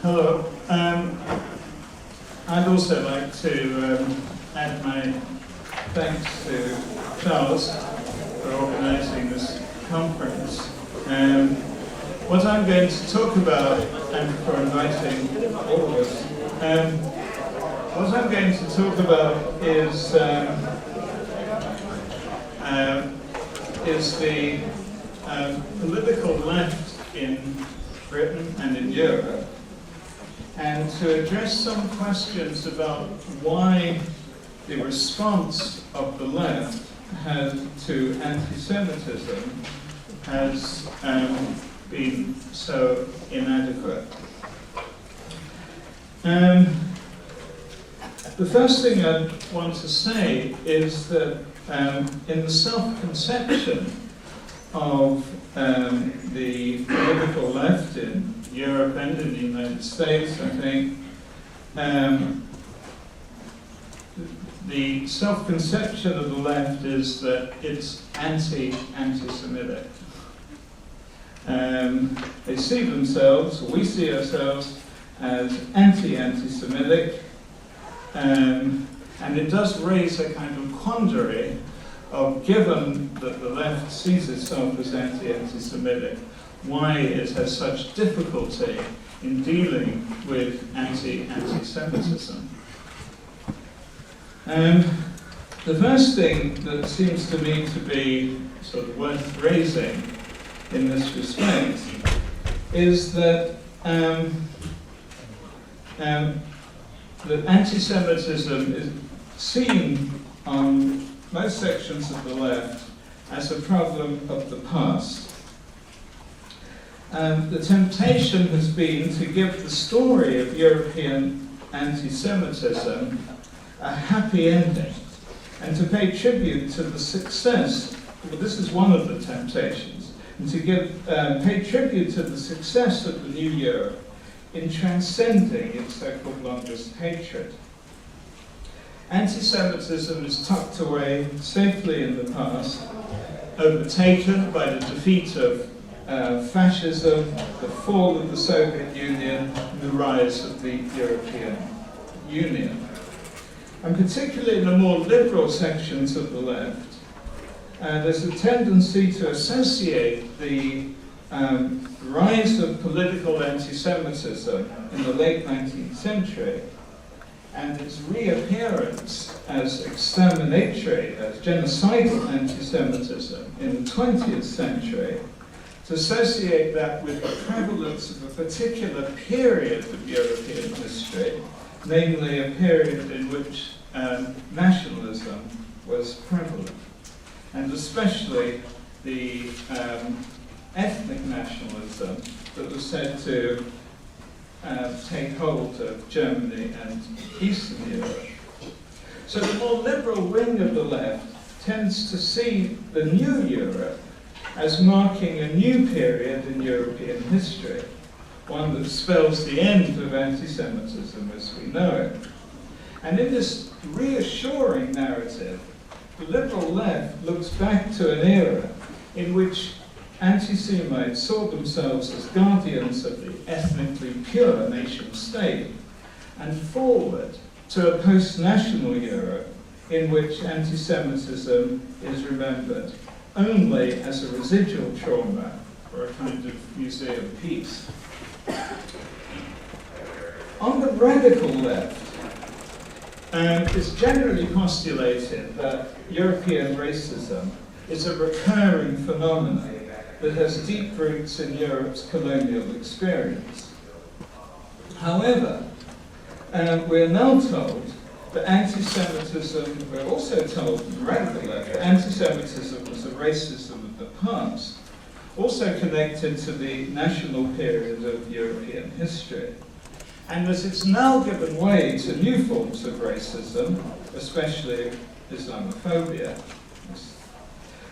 Hello. I'd also like to add my thanks to Charles for organising this conference. What I'm going to talk about, and for inviting all of us, what I'm going to talk about is the political left in Britain and in Europe, and to address some questions about why the response of the left to anti-Semitism has been so inadequate. The first thing I want to say is that in the self-conception of the political left in Europe and in the United States, I think, the self-conception of the left is that it's anti-Semitic. They see themselves, or we see ourselves, as anti-Semitic, and it does raise a kind of quandary of, given that the left sees itself as anti-Semitic, why it has such difficulty in dealing with anti-Semitism. The first thing that seems to me to be sort of worth raising in this respect is that that anti-Semitism is seen on most sections of the left as a problem of the past. The temptation has been to give the story of European anti-Semitism a happy ending, and to pay tribute to the success, well, this is one of the temptations, and to pay tribute to the success of the new Europe in transcending its so-called longest hatred. Anti-Semitism is tucked away safely in the past, overtaken by the defeat of fascism, the fall of the Soviet Union, and the rise of the European Union. And particularly in the more liberal sections of the left, there's a tendency to associate the rise of political anti-Semitism in the late 19th century and its reappearance as exterminatory, as genocidal anti-Semitism in the 20th century, to associate that with the prevalence of a particular period of European history, namely a period in which nationalism was prevalent, and especially the ethnic nationalism that was said to take hold of Germany and Eastern Europe. So the more liberal wing of the left tends to see the new Europe as marking a new period in European history, one that spells the end of anti-Semitism as we know it. And in this reassuring narrative, the liberal left looks back to an era in which anti-Semites saw themselves as guardians of the ethnically pure nation state, and forward to a post-national Europe in which anti-Semitism is remembered only as a residual trauma or a kind of museum piece. On the radical left, it's generally postulated that European racism is a recurring phenomenon that has deep roots in Europe's colonial experience. However, we're now told that anti-Semitism, we're also told in the radical left, that anti-Semitism was a racism of the past, also connected to the national period of European history. And that it's now given way to new forms of racism, especially Islamophobia.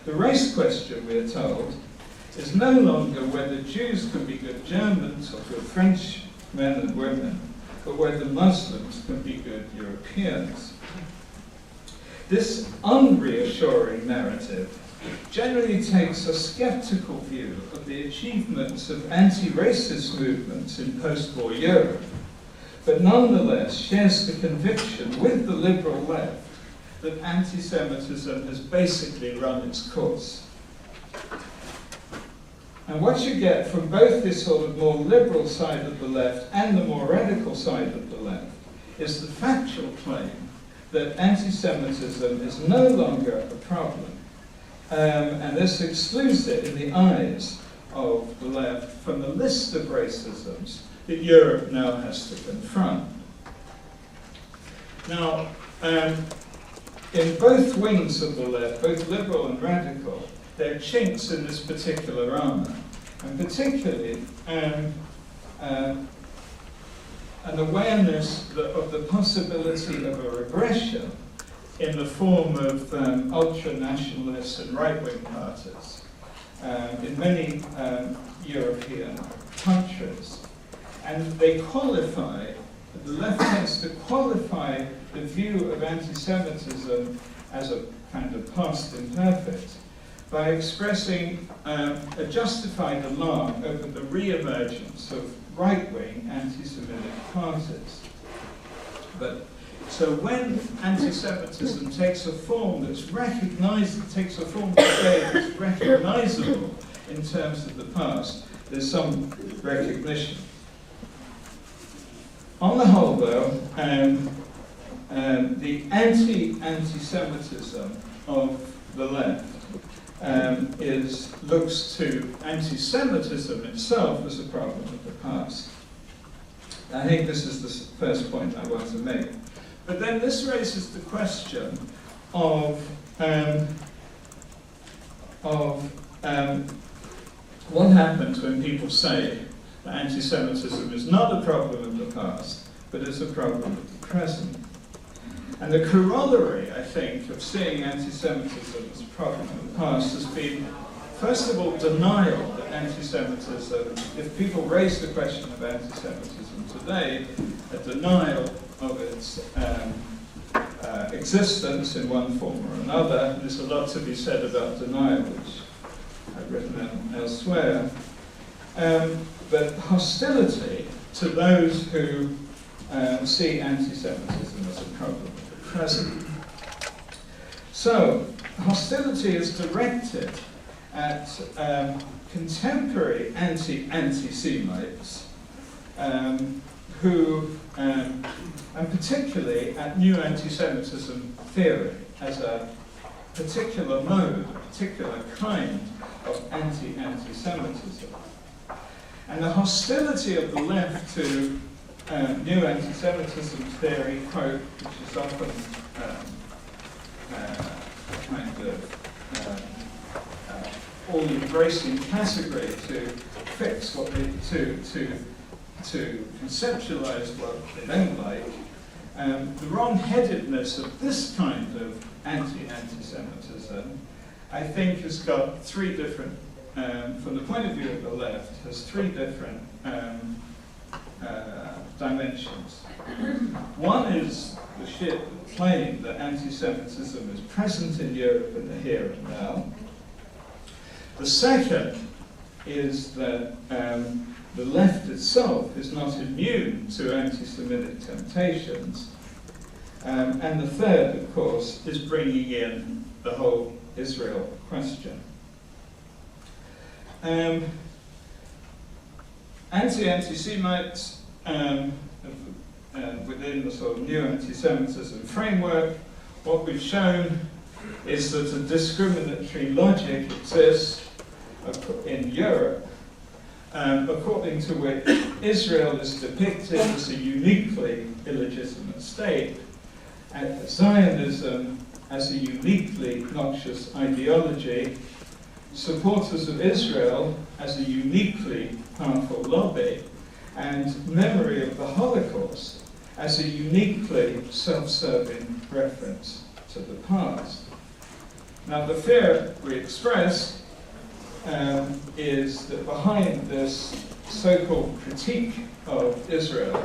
The race question, we're told, is no longer whether Jews can be good Germans or good French men and women, but whether Muslims can be good Europeans. This unreassuring narrative generally takes a skeptical view of the achievements of anti-racist movements in post-war Europe, but nonetheless shares the conviction with the liberal left that anti-Semitism has basically run its course. And what you get from both this sort of more liberal side of the left and the more radical side of the left is the factual claim that anti-Semitism is no longer a problem. And this excludes it in the eyes of the left from the list of racisms that Europe now has to confront. Now, in both wings of the left, both liberal and radical, there are chinks in this particular armor, and particularly an awareness of the possibility of a regression in the form of ultra-nationalists and right-wing parties in many European countries. And they qualify, the left tends to qualify the view of anti-Semitism as a kind of past imperfect by expressing a justified alarm over the re-emergence of right-wing anti-Semitic parties. But so when anti-Semitism takes a form that's recognized, takes a form today that's recognizable in terms of the past, there's some recognition. On the whole, though, the anti-Semitism of the left looks to anti-Semitism itself as a problem of the past. I think this is the first point I want to make. But then this raises the question of what happens when people say that anti-Semitism is not a problem of the past, but is a problem of the present. And the corollary, I think, of seeing anti-Semitism as a problem of the past has been, first of all, denial that anti-Semitism, if people raise the question of anti-Semitism today, a denial of its existence in one form or another. There's a lot to be said about denial, which I've written elsewhere. But hostility to those who see anti-Semitism as a problem of the present. So, hostility is directed at contemporary anti-Semites who, and particularly at new anti-Semitism theory as a particular mode, a particular kind of anti-Semitism. And the hostility of the left to new anti-Semitism theory, quote, which is often a kind of all-embracing category to fix what they, to conceptualize what they don't like. The wrong-headedness of this kind of anti-Semitism, I think, has got three different, from the point of view of the left, has three different dimensions. One is the sheer claim that anti-Semitism is present in Europe in the here and now. The second is that the left itself is not immune to anti-Semitic temptations. And the third, of course, is bringing in the whole Israel question. Anti-Semites within the sort of new anti-Semitism framework, what we've shown is that a discriminatory logic exists in Europe, according to which Israel is depicted as a uniquely illegitimate state, and Zionism as a uniquely noxious ideology, supporters of Israel as a uniquely powerful lobby, and memory of the Holocaust as a uniquely self-serving reference to the past. Now, the fear we express is that behind this so-called critique of Israel,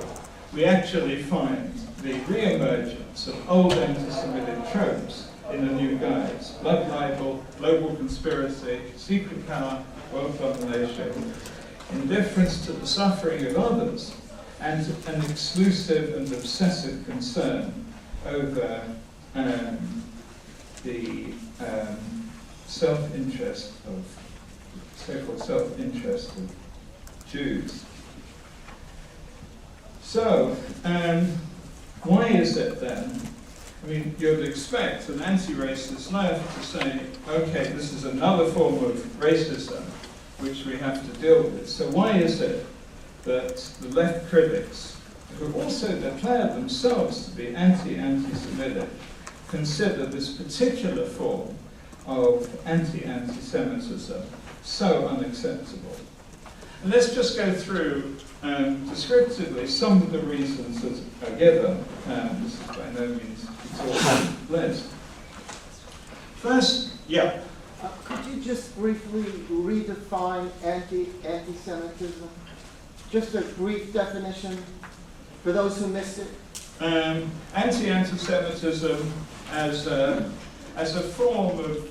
we actually find the re-emergence of old anti-Semitic tropes in a new guise. Blood libel, global conspiracy, secret power, world domination, indifference to the suffering of others, and an exclusive and obsessive concern over the self-interest of, so-called self-interest of Jews. So, why is it then? I mean, you'd expect an anti-racist left to say, okay, this is another form of racism which we have to deal with. So why is it that the left critics, who also declare themselves to be anti-Semitic, consider this particular form of anti-Semitism so unacceptable? And let's just go through descriptively some of the reasons that are given. This is by no means exhaustive list. First, yeah. Could you just briefly redefine anti-Semitism? Just a brief definition for those who missed it. Anti-Semitism as a form of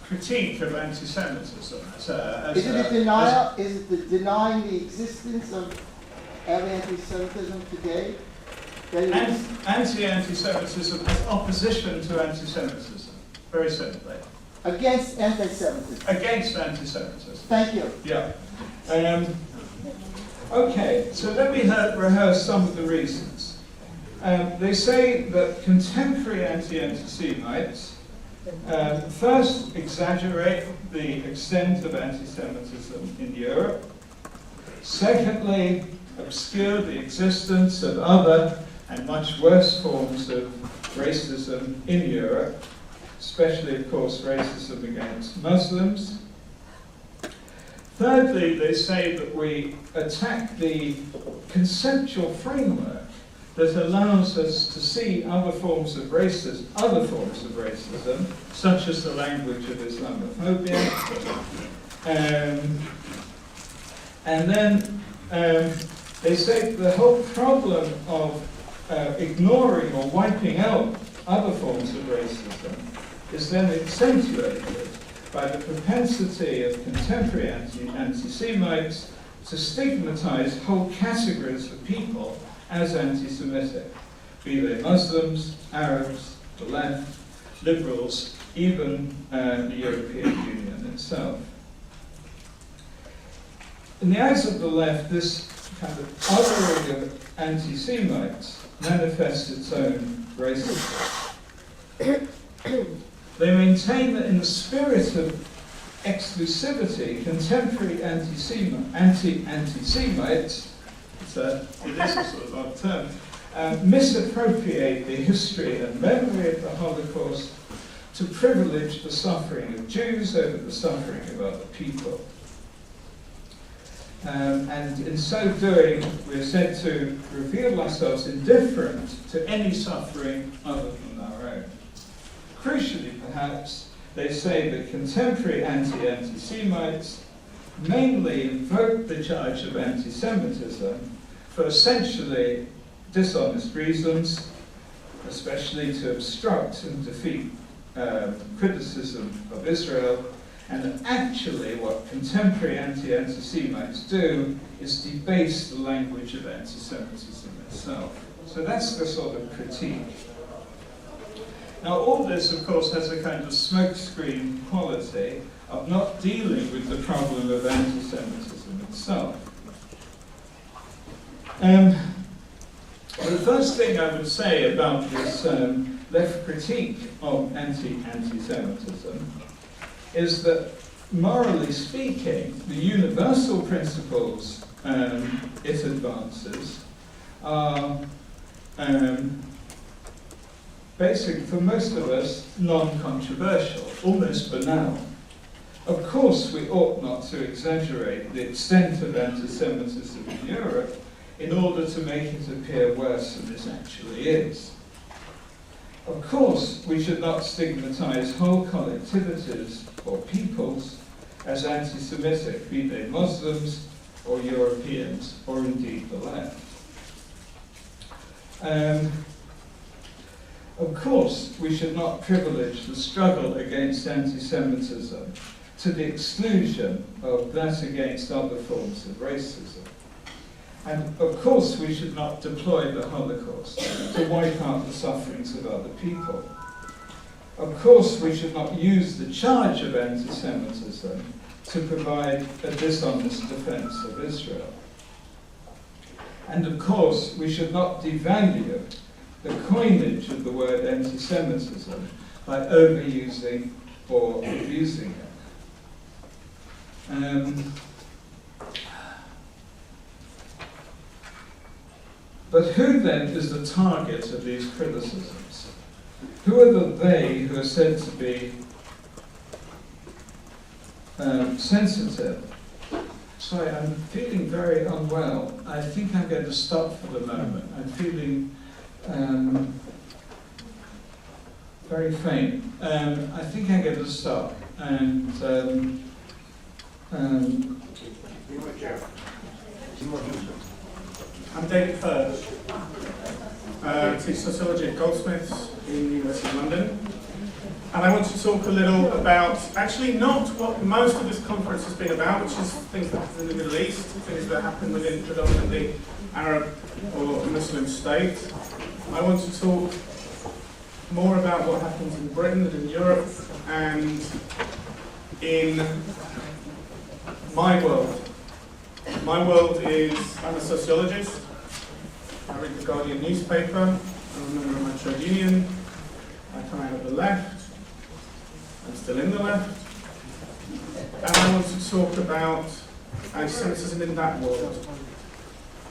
critique of anti-Semitism. Is it denying the existence of anti-Semitism today? Anti-Semitism as opposition to anti-Semitism, very simply. Against anti-Semitism. Against anti-Semitism. Thank you. Yeah. Okay, so let me rehearse some of the reasons. They say that contemporary anti-Semites first exaggerate the extent of anti-Semitism in Europe. Secondly, obscure the existence of other and much worse forms of racism in Europe, especially, of course, racism against Muslims. Thirdly, they say that we attack the conceptual framework that allows us to see other forms of racism, such as the language of Islamophobia. And then they say the whole problem of ignoring or wiping out other forms of racism is then accentuated by the propensity of contemporary anti-Semites to stigmatize whole categories of people as anti-Semitic, be they Muslims, Arabs, the left, liberals, even the European Union itself. In the eyes of the left, this kind of othering of anti-Semites manifests its own racism. They maintain that in the spirit of exclusivity, contemporary anti-Semites, it is a sort of odd term, misappropriate the history and memory of the Holocaust to privilege the suffering of Jews over the suffering of other people. And in so doing, we're said to reveal ourselves indifferent to any suffering other than our own. Crucially, perhaps, they say that contemporary anti-Semites mainly invoke the charge of anti-Semitism for essentially dishonest reasons, especially to obstruct and defeat criticism of Israel. And actually what contemporary anti-Semites do is debase the language of anti-Semitism itself. So that's the sort of critique. Now all this, of course, has a kind of smokescreen quality of not dealing with the problem of anti-Semitism itself. The first thing I would say about this left critique of anti-Semitism is that, morally speaking, the universal principles it advances are basically, for most of us, non-controversial, almost banal. Of course, we ought not to exaggerate the extent of anti-Semitism in Europe in order to make it appear worse than it actually is. Of course, we should not stigmatize whole collectivities or peoples as anti-Semitic, be they Muslims or Europeans, or indeed the left. Of course, we should not privilege the struggle against anti-Semitism to the exclusion of that against other forms of racism. And of course, we should not deploy the Holocaust to wipe out the sufferings of other people. Of course, we should not use the charge of anti-Semitism to provide a dishonest defense of Israel. And of course, we should not devalue the coinage of the word anti-Semitism by overusing or abusing it. But who then is the target of these criticisms? Who are the they who are said to be sensitive? Sorry, I'm feeling very unwell. I think I'm going to stop for the moment. I'm feeling very faint. I think I'm going to stop. And I'm David Furge. I teach sociology at Goldsmiths in the University of London. And I want to talk a little about, actually not what most of this conference has been about, which is things that happen in the Middle East, things that happen within predominantly Arab or Muslim states. I want to talk more about what happens in Britain and in Europe and in my world. My world is, I'm a sociologist. I read the Guardian newspaper. I'm a member of my trade union. I come out of the left. I'm still in the left. And I want to talk about anti-Semitism in that world.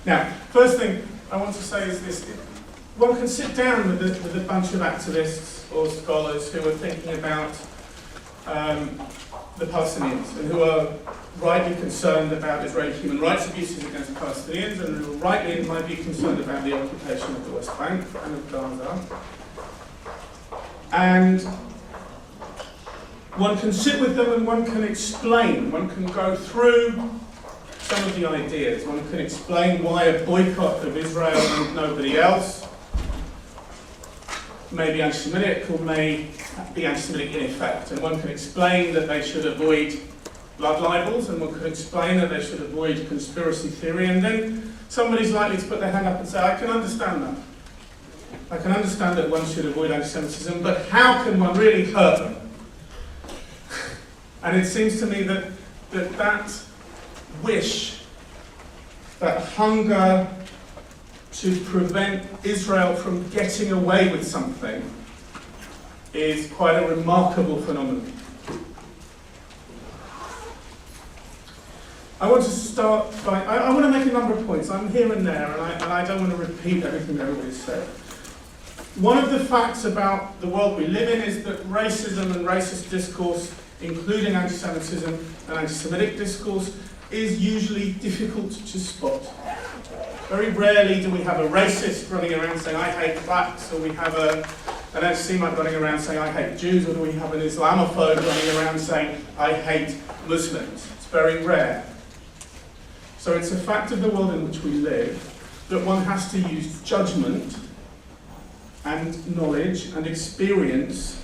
Now, first thing I want to say is this. One can sit down with a bunch of activists or scholars who are thinking about the Palestinians and who are rightly concerned about Israeli human rights abuses against Palestinians and who rightly might be concerned about the occupation of the West Bank and of Gaza. And one can sit with them and one can explain, one can go through some of the ideas, one can explain why a boycott of Israel and nobody else may be anti-Semitic or may be anti-Semitic in effect, and one can explain that they should avoid blood libels, and one can explain that they should avoid conspiracy theory, and then somebody's likely to put their hand up and say, I can understand that. I can understand that one should avoid anti-Semitism, but how can one really hurt them? And it seems to me that wish, that hunger to prevent Israel from getting away with something is quite a remarkable phenomenon. I want to start by, I want to make a number of points. I'm here and there, and I don't want to repeat everything that everybody's said. One of the facts about the world we live in is that racism and racist discourse, including anti-Semitism and anti-Semitic discourse, is usually difficult to spot. Very rarely do we have a racist running around saying, I hate blacks, or we have an anti-Semite running around saying, I hate Jews, or do we have an Islamophobe running around saying, I hate Muslims. It's very rare. So it's a fact of the world in which we live that one has to use judgment and knowledge and experience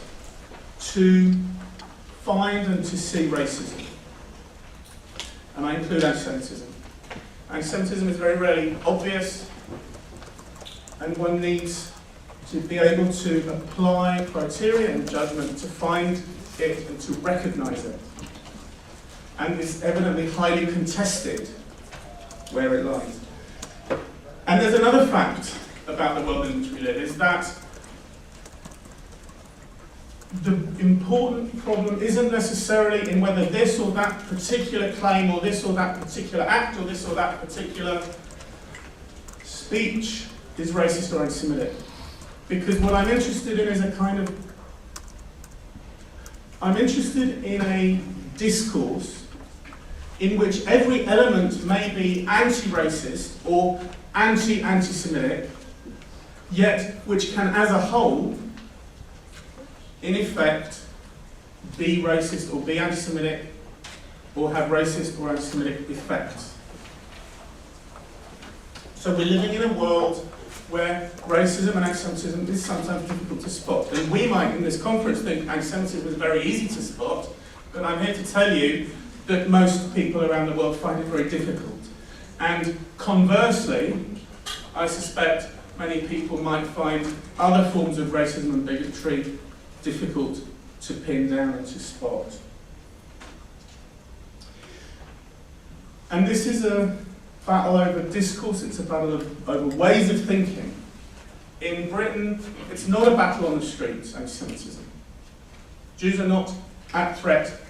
to find and to see racism. And I include anti-Semitism. Anti-Semitism is very rarely obvious, and one needs to be able to apply criteria and judgment to find it and to recognise it. And it's evidently highly contested where it lies. And there's another fact about the world in which we live, is that the important problem isn't necessarily in whether this or that particular claim or this or that particular act or this or that particular speech is racist or anti-Semitic. Because what I'm interested in is I'm interested in a discourse in which every element may be anti-racist or anti-Semitic, yet which can as a whole in effect, be racist or be anti-Semitic or have racist or anti-Semitic effects. So we're living in a world where racism and anti-Semitism is sometimes difficult to spot. And we might, in this conference, think anti-Semitism is very easy to spot, but I'm here to tell you that most people around the world find it very difficult. And conversely, I suspect many people might find other forms of racism and bigotry difficult to pin down and to spot. And this is a battle over discourse, it's a battle over ways of thinking. In Britain, it's not a battle on the streets, anti-Semitism. Jews are not at threat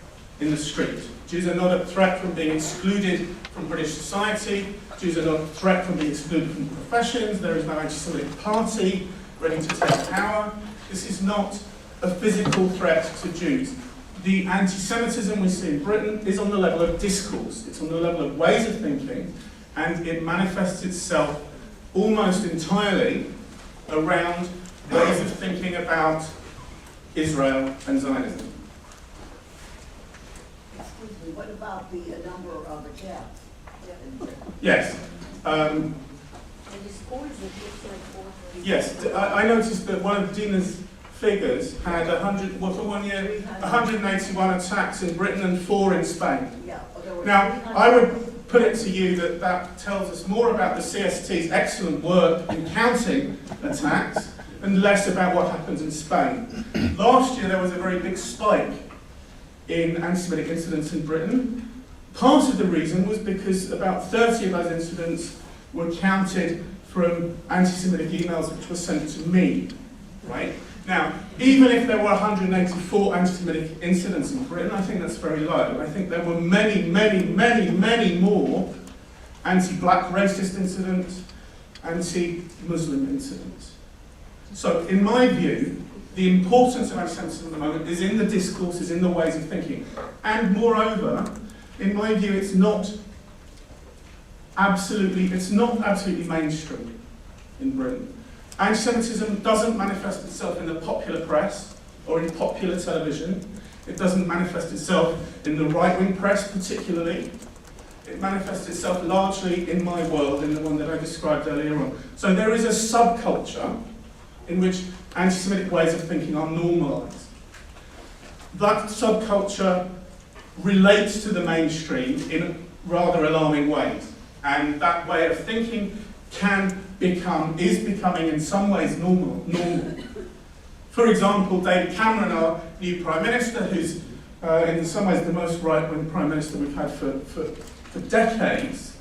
in the street. Jews are not at threat from being excluded from British society. Jews are not a threat from being excluded from professions. There is no anti-Semitic party ready to take power. This is not a physical threat to Jews. The anti-Semitism we see in Britain is on the level of discourse. It's on the level of ways of thinking, and it manifests itself almost entirely around ways of thinking about Israel and Zionism. Excuse me, what about the number of attacks? Yes. Yes, I noticed that one of Dina's figures had 181 attacks in Britain and 4 in Spain. Yeah, now, I would put it to you that that tells us more about the CST's excellent work in counting attacks and less about what happens in Spain. Last year there was a very big spike in anti-Semitic incidents in Britain. Part of the reason was because about 30 of those incidents were counted from anti-Semitic emails which were sent to me, right? Now, even if there were 184 anti-Semitic incidents in Britain, I think that's very low. I think there were many, many, many, many more anti-black racist incidents, anti-Muslim incidents. So, in my view, the importance of anti-Semitism at the moment is in the discourse, is in the ways of thinking. And moreover, in my view, it's not absolutely mainstream in Britain. Anti-Semitism doesn't manifest itself in the popular press or in popular television. It doesn't manifest itself in the right-wing press particularly. It manifests itself largely in my world, in the one that I described earlier on. So there is a subculture in which anti-Semitic ways of thinking are normalised. That subculture relates to the mainstream in rather alarming ways. And that way of thinking is becoming in some ways normal. For example, David Cameron, our new Prime Minister, who's in some ways the most right-wing Prime Minister we've had for decades.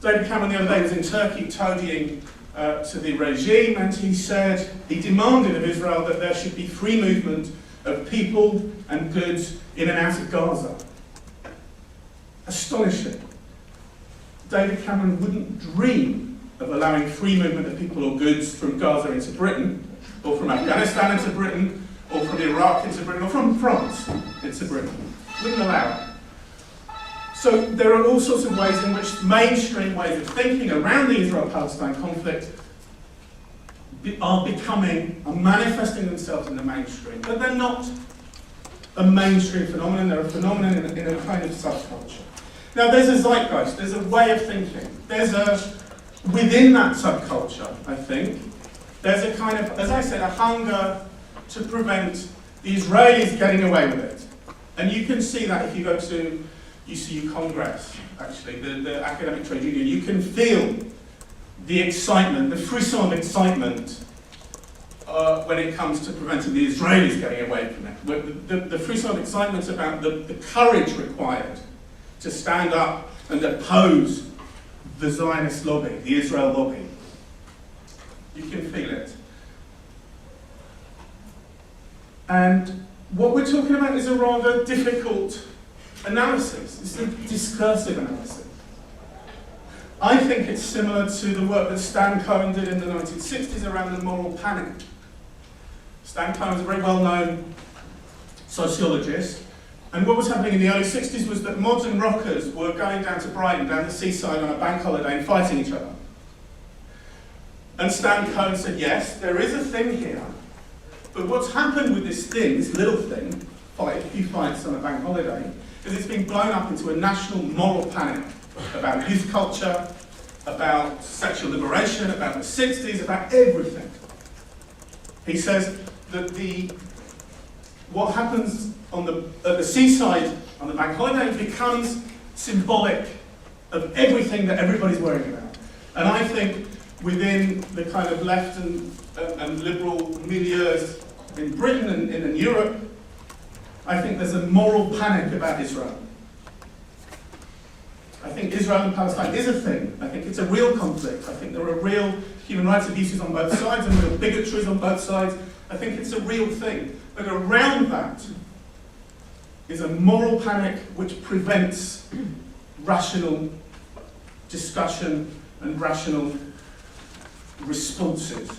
David Cameron the other day was in Turkey toadying to the regime, and he demanded of Israel that there should be free movement of people and goods in and out of Gaza. Astonishing. David Cameron wouldn't dream of allowing free movement of people or goods from Gaza into Britain, or from Afghanistan into Britain, or from Iraq into Britain, or from France into Britain. Wouldn't allow it. So there are all sorts of ways in which mainstream ways of thinking around the Israel-Palestine conflict are manifesting themselves in the mainstream. But they're not a mainstream phenomenon, they're a phenomenon in a kind of subculture. Now there's a zeitgeist, there's a way of thinking. Within that subculture, I think, there's a kind of, as I said, a hunger to prevent the Israelis getting away with it. And you can see that if you go to UCU Congress, actually, the academic trade union. You can feel the excitement, the frisson of excitement when it comes to preventing the Israelis getting away from it. The frisson of excitement about the courage required to stand up and oppose the Zionist lobby, the Israel lobby. You can feel it. And what we're talking about is a rather difficult analysis. It's a discursive analysis. I think it's similar to the work that Stan Cohen did in the 1960s around the moral panic. Stan Cohen was a very well-known sociologist, and what was happening in the early 60s was that modern rockers were going down to Brighton, down the seaside on a bank holiday and fighting each other. And Stan Cohen said, yes, there is a thing here, but what's happened with this thing, this little thing, a few fights on a bank holiday, is it's been blown up into a national moral panic about youth culture, about sexual liberation, about the 60s, about everything. He says that what happens at the seaside on the bank holiday becomes symbolic of everything that everybody's worrying about. And I think within the kind of left and liberal milieus in Britain and in Europe, I think there's a moral panic about Israel. I think Israel and Palestine is a thing. I think it's a real conflict. I think there are real human rights abuses on both sides and real bigotries on both sides. I think it's a real thing. But around that is a moral panic which prevents rational discussion and rational responses.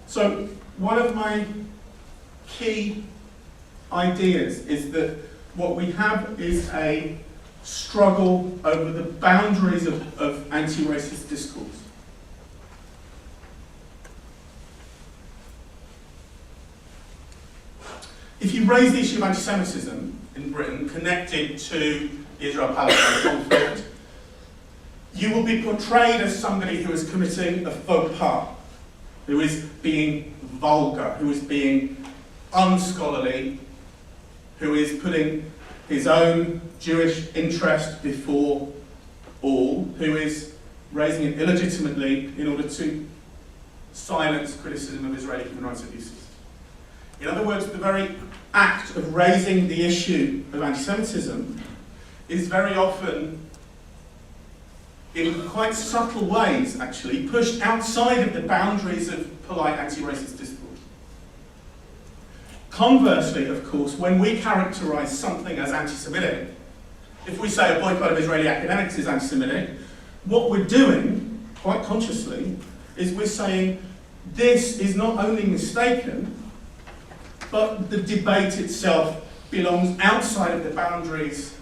So one of my key ideas is that what we have is a struggle over the boundaries of anti-racist discourse. If you raise the issue of anti-Semitism in Britain connected to the Israel-Palestine conflict, you will be portrayed as somebody who is committing a faux pas, who is being vulgar, who is being unscholarly, who is putting his own Jewish interest before all, who is raising it illegitimately in order to silence criticism of Israeli human rights abuses. In other words, the very act of raising the issue of anti-Semitism is very often, in quite subtle ways actually, pushed outside of the boundaries of polite anti-racist discourse. Conversely, of course, when we characterise something as anti-Semitic, if we say a boycott of Israeli academics is anti-Semitic, what we're doing, quite consciously, is we're saying this is not only mistaken, but the debate itself belongs outside of the boundaries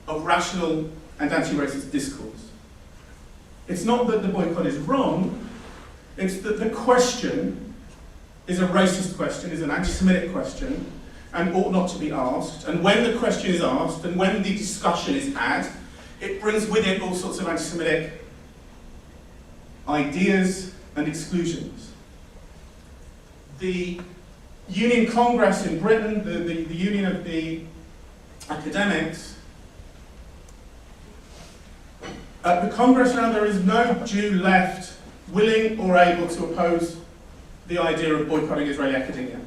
of rational and anti-racist discourse. It's not that the boycott is wrong, it's that the question is a racist question, is an anti-Semitic question, and ought not to be asked. And when the question is asked, and when the discussion is had, it brings with it all sorts of anti-Semitic ideas and exclusions. The Union Congress in Britain, the Union of the Academics, at the Congress now there is no Jew left willing or able to oppose the idea of boycotting Israeli academia.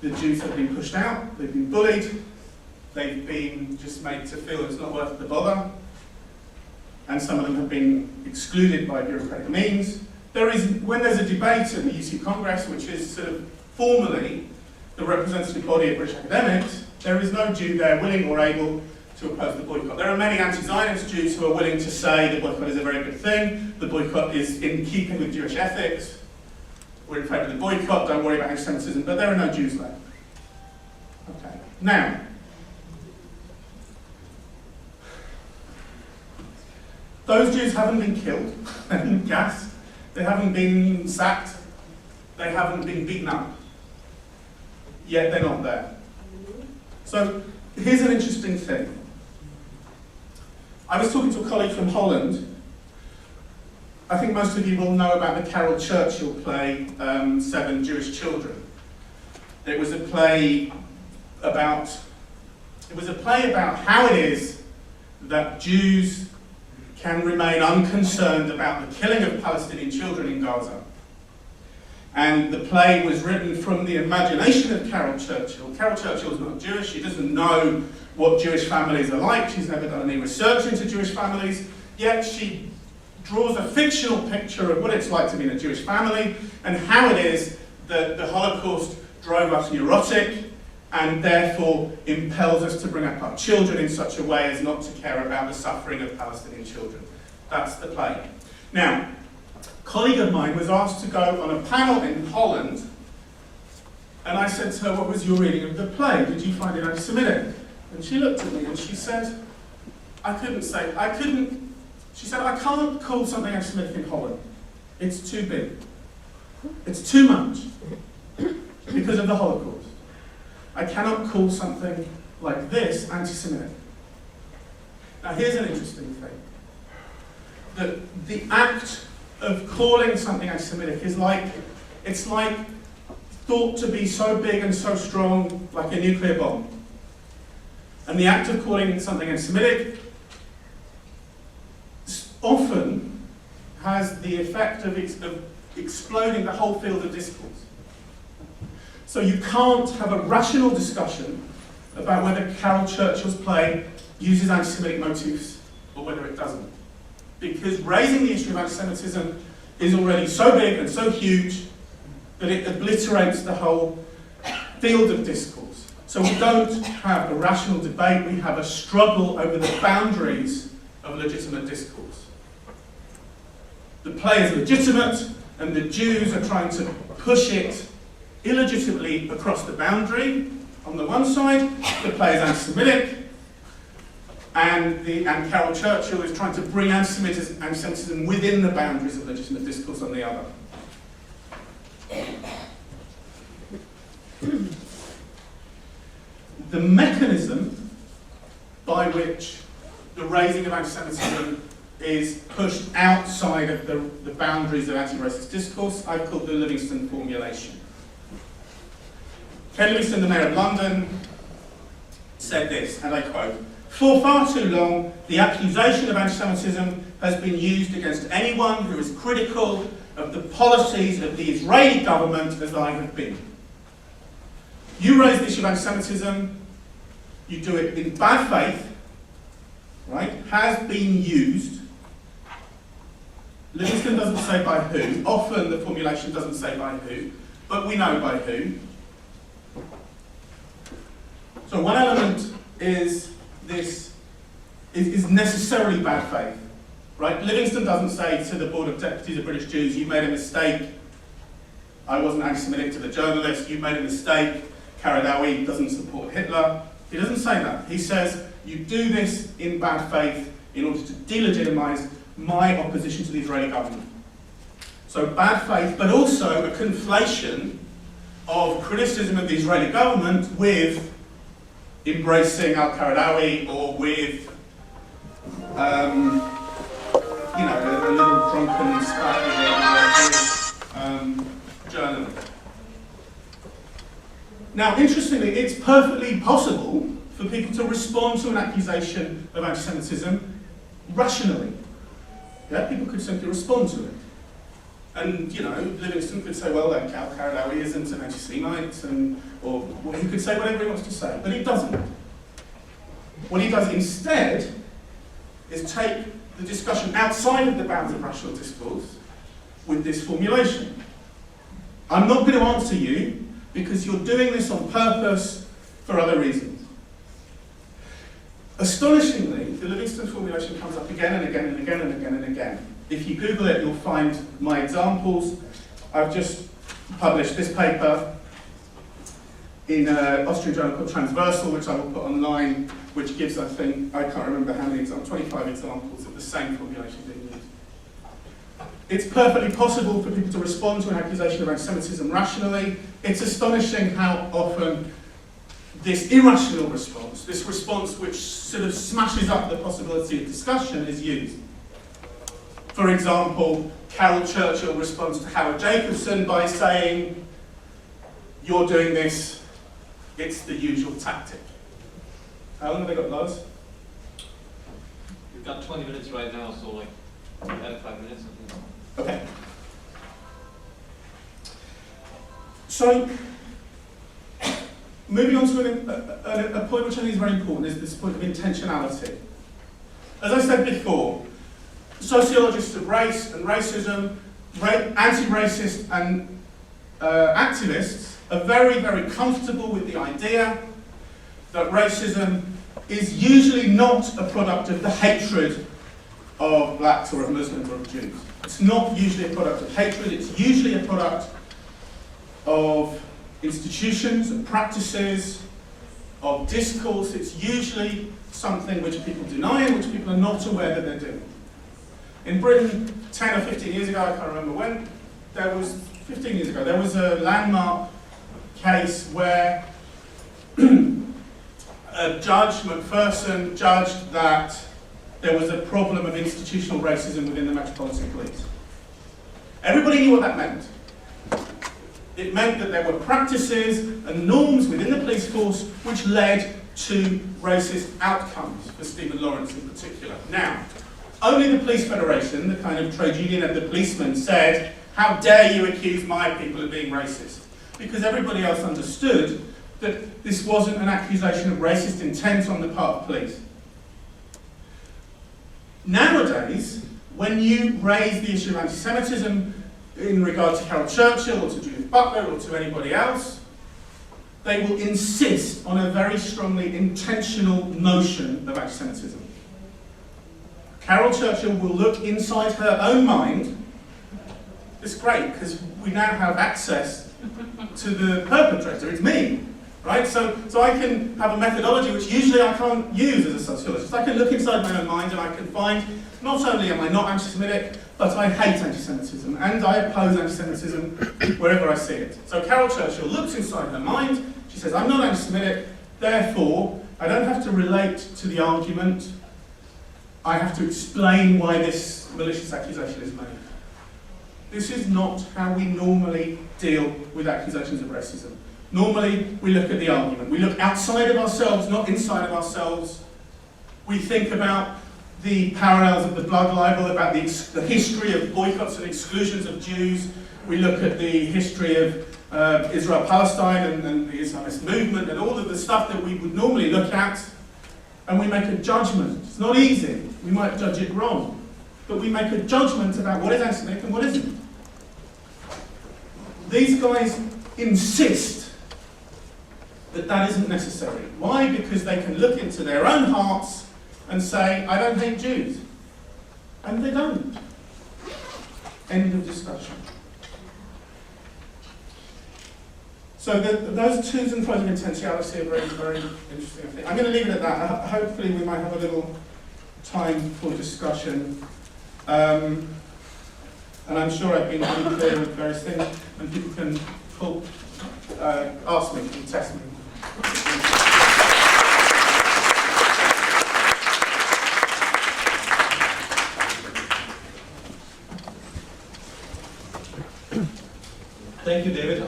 The Jews have been pushed out, they've been bullied, they've been just made to feel it's not worth the bother, and some of them have been excluded by bureaucratic means. When there's a debate at the UC Congress, which is sort of formally the representative body of British academics, there is no Jew there willing or able to oppose the boycott. There are many anti-Zionist Jews who are willing to say the boycott is a very good thing, the boycott is in keeping with Jewish ethics, we're in favour of the boycott, don't worry about anti-Semitism, but there are no Jews left. Okay. Now, those Jews haven't been killed, they haven't been gassed, they haven't been sacked, they haven't been beaten up, yet they're not there. So, here's an interesting thing. I was talking to a colleague from Holland. I think most of you will know about the Carol Churchill play, 7 Jewish Children. It was a play about how it is that Jews can remain unconcerned about the killing of Palestinian children in Gaza. And the play was written from the imagination of Carol Churchill. Carol Churchill is not Jewish, she doesn't know what Jewish families are like, she's never done any research into Jewish families, yet she draws a fictional picture of what it's like to be in a Jewish family and how it is that the Holocaust drove us neurotic and therefore impels us to bring up our children in such a way as not to care about the suffering of Palestinian children. That's the play. Now, a colleague of mine was asked to go on a panel in Holland, and I said to her, what was your reading of the play? Did you find it anti-Semitic? And she looked at me and she said, she said, I can't call something anti-Semitic in Holland. It's too big. It's too much because of the Holocaust. I cannot call something like this anti-Semitic. Now here's an interesting thing. That the act of calling something anti-Semitic is it's like thought to be so big and so strong, like a nuclear bomb. And the act of calling something anti-Semitic often has the effect of exploding the whole field of discourse. So you can't have a rational discussion about whether Carol Churchill's play uses anti-Semitic motifs or whether it doesn't. Because raising the issue of anti-Semitism is already so big and so huge that it obliterates the whole field of discourse. So we don't have a rational debate, we have a struggle over the boundaries of legitimate discourse. The play is legitimate, and the Jews are trying to push it illegitimately across the boundary. On the one side, the play is anti-Semitic, and Carol Churchill is trying to bring anti-Semitism within the boundaries of legitimate discourse on the other. The mechanism by which the raising of anti-Semitism is pushed outside of the boundaries of anti-racist discourse, I've called the Livingston formulation. Ken Livingstone, the Mayor of London, said this, and I quote, "For far too long, the accusation of anti-Semitism has been used against anyone who is critical of the policies of the Israeli government as I have been. You raise the issue of anti-Semitism, you do it in bad faith, right, has been used." Livingstone doesn't say by who, often the formulation doesn't say by who, but we know by who. So one element is this is necessarily bad faith, right? Livingstone doesn't say to the Board of Deputies of British Jews, "You made a mistake, I wasn't anti-Semitic," to the journalist, "You made a mistake, Karadawi doesn't support Hitler." He doesn't say that. He says, you do this in bad faith in order to delegitimize my opposition to the Israeli government. So bad faith, but also a conflation of criticism of the Israeli government with embracing al-Qaradawi or with, a little drunken spat with a journalist. Now, interestingly, it's perfectly possible for people to respond to an accusation of anti-Semitism rationally. Yeah, people could simply respond to it. And, Livingstone could say, well, al-Qaradawi isn't an anti-Semite, or he could say whatever he wants to say, but he doesn't. What he does instead is take the discussion outside of the bounds of rational discourse with this formulation. I'm not going to answer you because you're doing this on purpose for other reasons. Astonishingly, the Livingstone formulation comes up again and again and again and again and again. If you Google it, you'll find my examples. I've just published this paper in an Austrian journal called Transversal, which I will put online, which gives, I can't remember how many examples, 25 examples of the same formulation being used. It's perfectly possible for people to respond to an accusation of anti-Semitism rationally. It's astonishing how often this irrational response, this response which sort of smashes up the possibility of discussion, is used. For example, Carol Churchill responds to Howard Jacobson by saying, "You're doing this, it's the usual tactic." How long have they got, Lars? We've got 20 minutes right now, so add 5 minutes. Okay. So, moving on to a point which I think is very important, is this point of intentionality. As I said before, sociologists of race and racism, anti-racist and activists are very, very comfortable with the idea that racism is usually not a product of the hatred of blacks or of Muslims or of Jews. It's not usually a product of hatred, it's usually a product of institutions and practices, of discourse. It's usually something which people deny and which people are not aware that they're doing. In Britain, 10 or 15 years ago, I can't remember when, 15 years ago, there was a landmark case where a judge, McPherson, judged that there was a problem of institutional racism within the Metropolitan Police. Everybody knew what that meant. It meant that there were practices and norms within the police force which led to racist outcomes for Stephen Lawrence in particular. Now, only the Police Federation, the kind of trade union of the policemen, said, "How dare you accuse my people of being racist?" Because everybody else understood that this wasn't an accusation of racist intent on the part of police. Nowadays, when you raise the issue of anti-Semitism in regard to Carol Churchill or to Judith Butler or to anybody else, they will insist on a very strongly intentional notion of anti-Semitism. Carol Churchill will look inside her own mind. It's great because we now have access to the perpetrator. It's me, right? So I can have a methodology which usually I can't use as a sociologist. I can look inside my own mind and I can find not only am I not anti-Semitic, but I hate anti-Semitism and I oppose anti-Semitism wherever I see it. So Carol Churchill looks inside her mind. She says, "I'm not anti-Semitic, therefore I don't have to relate to the argument. I have to explain why this malicious accusation is made." This is not how we normally deal with accusations of racism. Normally, we look at the argument. We look outside of ourselves, not inside of ourselves. We think about the parallels of the blood libel, about the history of boycotts and exclusions of Jews. We look at the history of Israel-Palestine and the Islamist movement and all of the stuff that we would normally look at, and we make a judgment. It's not easy. We might judge it wrong. But we make a judgment about what is anti-Semitic and what isn't. These guys insist that that isn't necessary. Why? Because they can look into their own hearts and say, "I don't hate Jews." And they don't. End of discussion. So those twos and froes of intentionality are very, very interesting, I think. I'm going to leave it at that. Hopefully we might have a little time for discussion. And I'm sure I've been really clear with various things, and people can ask me and test me. Thank you, David.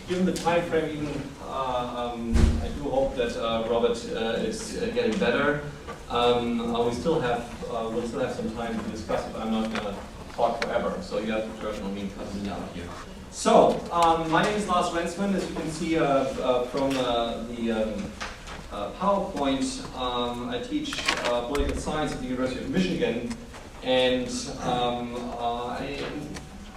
Given the time frame, I do hope that Robert is getting better. We'll still have some time to discuss it. I'm not going to talk forever, so you have to turn on me and cut me out here. So, my name is Lars Rensman. As you can see from the PowerPoint, I teach political science at the University of Michigan, and I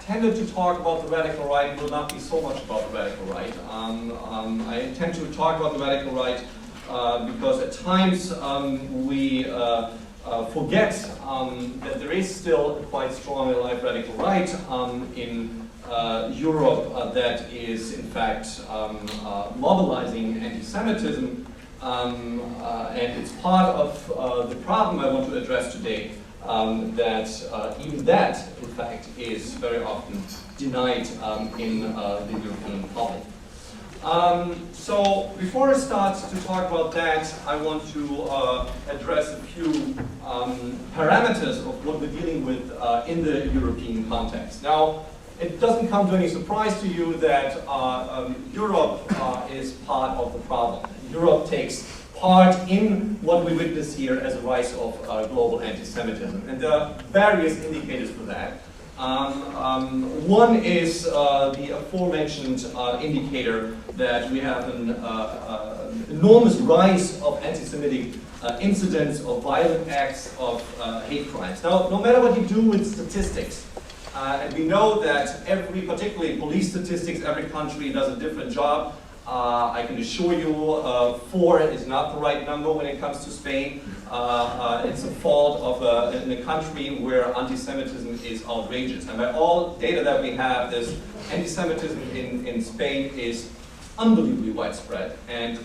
tended to talk about the radical right. Will not be so much about the radical right. I intend to talk about the radical right because at times we forget that there is still a quite strong and alive radical right in Europe that is in fact mobilizing anti-Semitism, and it's part of the problem I want to address today. That even that, in fact, is very often denied in the European public. So before I start to talk about that, I want to address a few parameters of what we're dealing with in the European context. Now, it doesn't come to any surprise to you that Europe is part of the problem. Europe takes part in what we witness here as a rise of global anti-Semitism. And there are various indicators for that. One is the aforementioned indicator that we have an enormous rise of anti-Semitic incidents, of violent acts, of hate crimes. Now, no matter what you do with statistics, and we know that particularly police statistics, every country does a different job. I can assure you 4 is not the right number when it comes to Spain. It's a fault of in a country where anti-Semitism is outrageous. And by all data that we have, this anti-Semitism in Spain is unbelievably widespread. And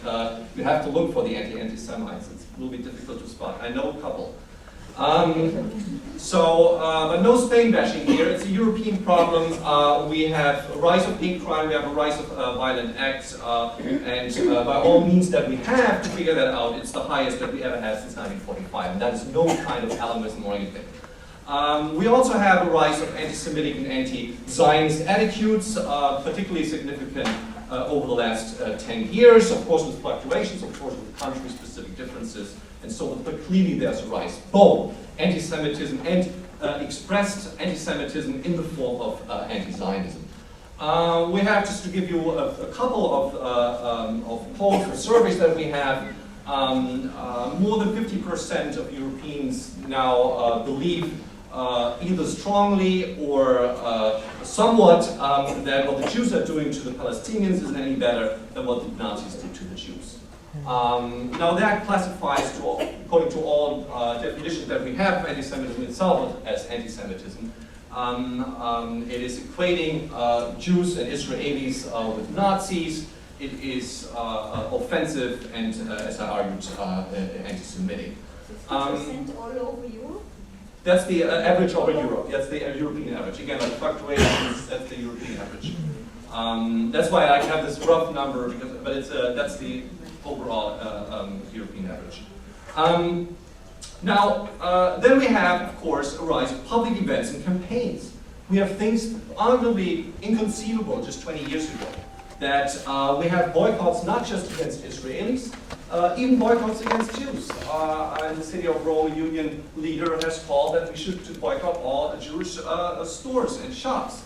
you have to look for the anti-Semites. It's a little bit difficult to spot. I know a couple. But no Spain bashing here. It's a European problem. We have a rise of hate crime, we have a rise of violent acts, and by all means that we have to figure that out, it's the highest that we ever had since 1945, and that is no kind of alarmism or anything. We also have a rise of anti-Semitic and anti-Zionist attitudes, particularly significant over the last 10 years, of course with fluctuations, of course with country-specific differences, and so on, but clearly there's a rise. Both anti-Semitism and expressed anti-Semitism in the form of anti-Zionism. We have, just to give you a couple of polls or surveys that we have, more than 50% of Europeans now believe either strongly or somewhat that what the Jews are doing to the Palestinians isn't any better than what the Nazis did to the Jews. Now that classifies, according to all definitions that we have of anti-Semitism itself as anti-Semitism. It is equating Jews and Israelis with Nazis. It is offensive and, as I argued, anti-Semitic. 60% all over Europe? That's the average over Europe. That's the European average. Again, like fluctuations, that's the European average. That's why I have this rough number, because, but it's that's the overall European average. Then we have, of course, a rise of public events and campaigns. We have things arguably inconceivable just 20 years ago. That we have boycotts not just against Israelis, even boycotts against Jews. In the city of Rome, a union leader has called that we should boycott all Jewish stores and shops.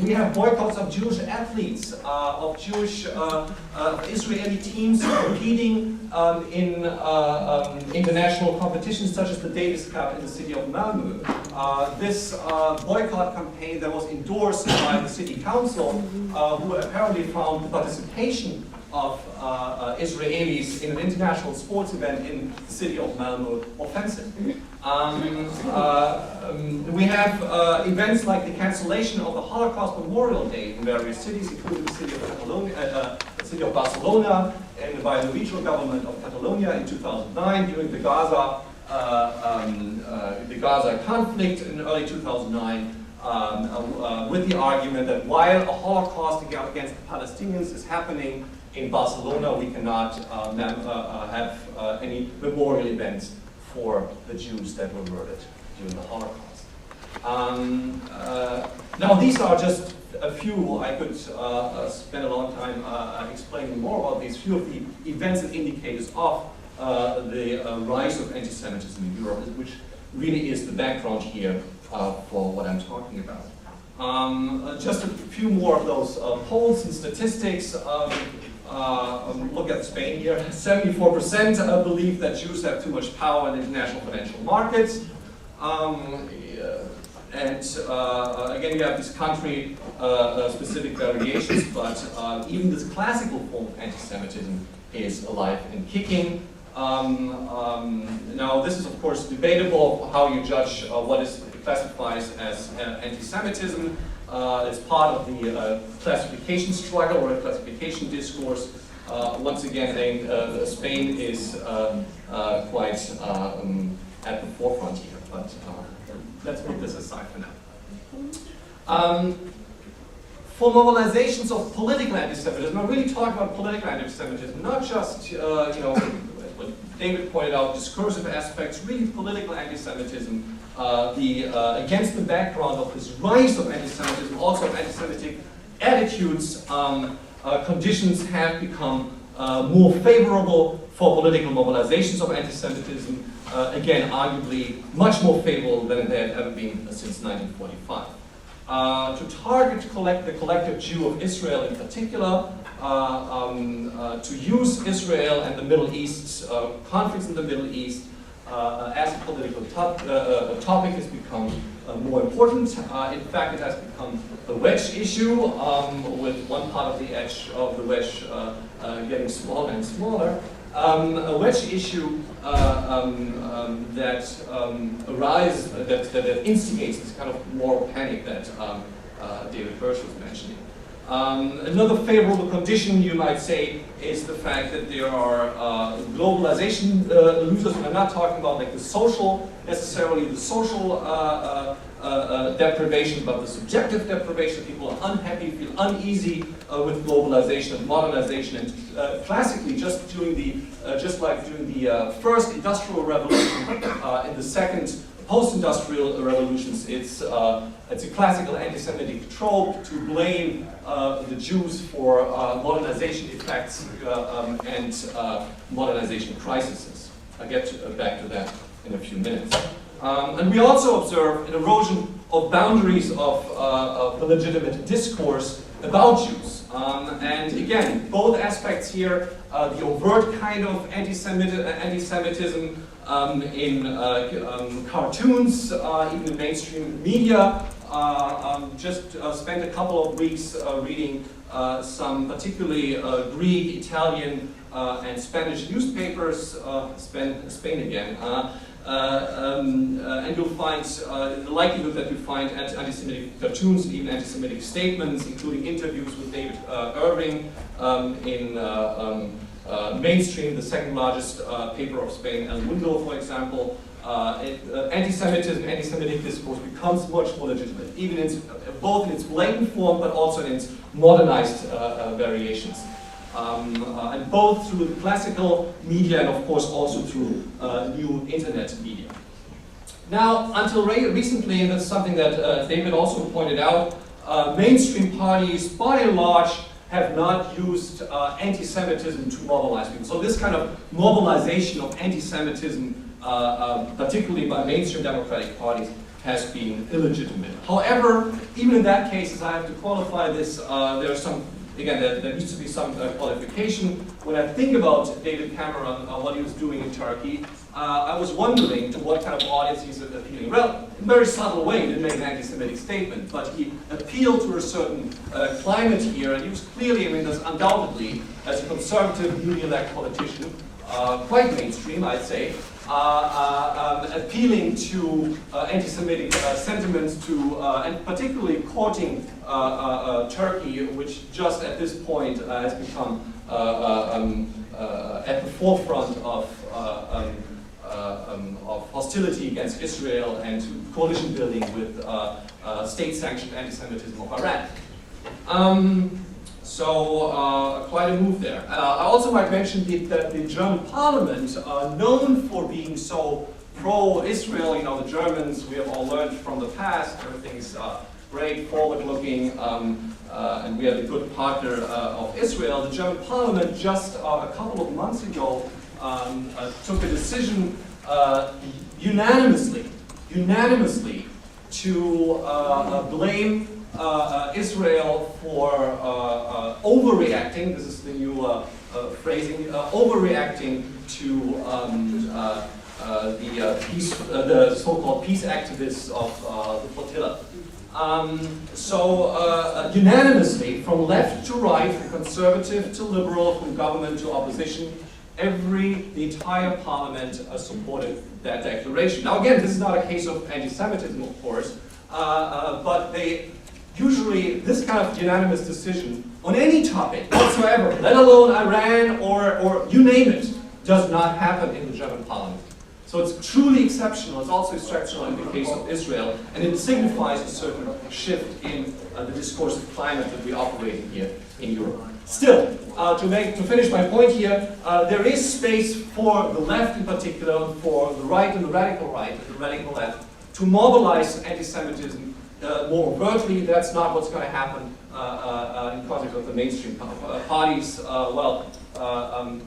We have boycotts of Jewish athletes, of Jewish Israeli teams competing in international competitions such as the Davis Cup in the city of Malmö. This boycott campaign that was endorsed by the city council, who apparently found the participation of Israelis in an international sports event in the city of Malmö offensive. We have events like the cancellation of the Holocaust Memorial Day in various cities, including the city of Catalonia, the city of Barcelona, and by the regional government of Catalonia in 2009 during the Gaza conflict in early 2009. With the argument that while a Holocaust against the Palestinians is happening in Barcelona, we cannot have any memorial events for the Jews that were murdered during the Holocaust. Now these are just a few. I could spend a long time explaining more about these few of the events and indicators of the rise of anti-Semitism in Europe, which really is the background here for what I'm talking about. Just a few more of those polls and statistics. Look at Spain here. 74% believe that Jews have too much power in international financial markets. Again, you have these country-specific variations, but even this classical form of anti-Semitism is alive and kicking. Now, this is of course debatable how you judge what is classified as anti-Semitism. It's part of the classification struggle or a classification discourse. Once again, I think Spain is quite at the forefront here, but let's put this aside for now. For mobilizations of political anti-Semitism, I'm really talking about political anti-Semitism, not just what David pointed out, discursive aspects, really political anti-Semitism. Against the background of this rise of anti-Semitism, also of anti-Semitic attitudes, conditions have become more favorable for political mobilizations of anti-Semitism. Again, arguably much more favorable than they had ever been since 1945. To target the collective Jew of Israel in particular, to use Israel and the Middle East, conflicts in the Middle East, as a political topic has become more important. In fact, it has become a wedge issue, with one part of the edge of the wedge getting smaller and smaller. A wedge issue that arises, that instigates this kind of moral panic that David Hirsch was mentioning. Another favorable condition, you might say, is the fact that there are globalization losers. I'm not talking about like the social, necessarily the social deprivation, but the subjective deprivation. People are unhappy, feel uneasy with globalization and modernization. And classically, just like during the first industrial revolution, in the second post-industrial revolutions, it's a classical anti-Semitic trope to blame the Jews for modernization effects and modernization crises. I'll get back to that in a few minutes. And we also observe an erosion of boundaries of the legitimate discourse about Jews. And again, both aspects here, the overt kind of anti-Semitism in cartoons, even in mainstream media. Just spent a couple of weeks reading some particularly Greek, Italian, and Spanish newspapers, Spain again. And you'll find the likelihood that you find anti-Semitic cartoons, even anti-Semitic statements, including interviews with David Irving in mainstream, the second largest paper of Spain, El Mundo, for example. Anti-Semitism, anti-Semitic discourse becomes much more legitimate, even both in its blatant form, but also in its modernized variations. And both through the classical media and of course also through new internet media. Now, until recently, and that's something that David also pointed out, mainstream parties by and large have not used anti-Semitism to mobilize people. So this kind of mobilization of anti-Semitism, particularly by mainstream democratic parties, has been illegitimate. However, even in that case, I have to qualify this, there are some, again, there needs to be some qualification. When I think about David Cameron, what he was doing in Turkey, I was wondering to what kind of audience he's appealing. Well, in a very subtle way, he didn't make an anti-Semitic statement, but he appealed to a certain climate here, and he was clearly, I mean, there's undoubtedly, as a conservative, newly elected politician, quite mainstream, I'd say, appealing to anti-Semitic sentiments, and particularly courting Turkey, which just at this point has become at the forefront of hostility against Israel and to coalition building with state-sanctioned anti-Semitism of Iran. So quite a move there. I also might mention that the German parliament, known for being so pro-Israel, you know, the Germans, we have all learned from the past, everything's great, forward-looking, and we are the good partner of Israel. The German parliament just a couple of months ago took a decision unanimously to blame Israel for overreacting. This is the new phrasing. Overreacting to the so-called peace activists of the flotilla. Unanimously, from left to right, from conservative to liberal, from government to opposition, the entire parliament supported that declaration. Now again, this is not a case of anti-Semitism, of course, but they usually, this kind of unanimous decision on any topic whatsoever, let alone Iran or you name it, does not happen in the German parliament. So it's truly exceptional. It's also exceptional in the case of Israel, and it signifies a certain shift in the discoursive climate that we operate in here in Europe. Still, to finish my point here, there is space for the left in particular, for the right and the radical right and the radical left, to mobilize anti-Semitism more overtly. That's not what's going to happen in context of the mainstream parties.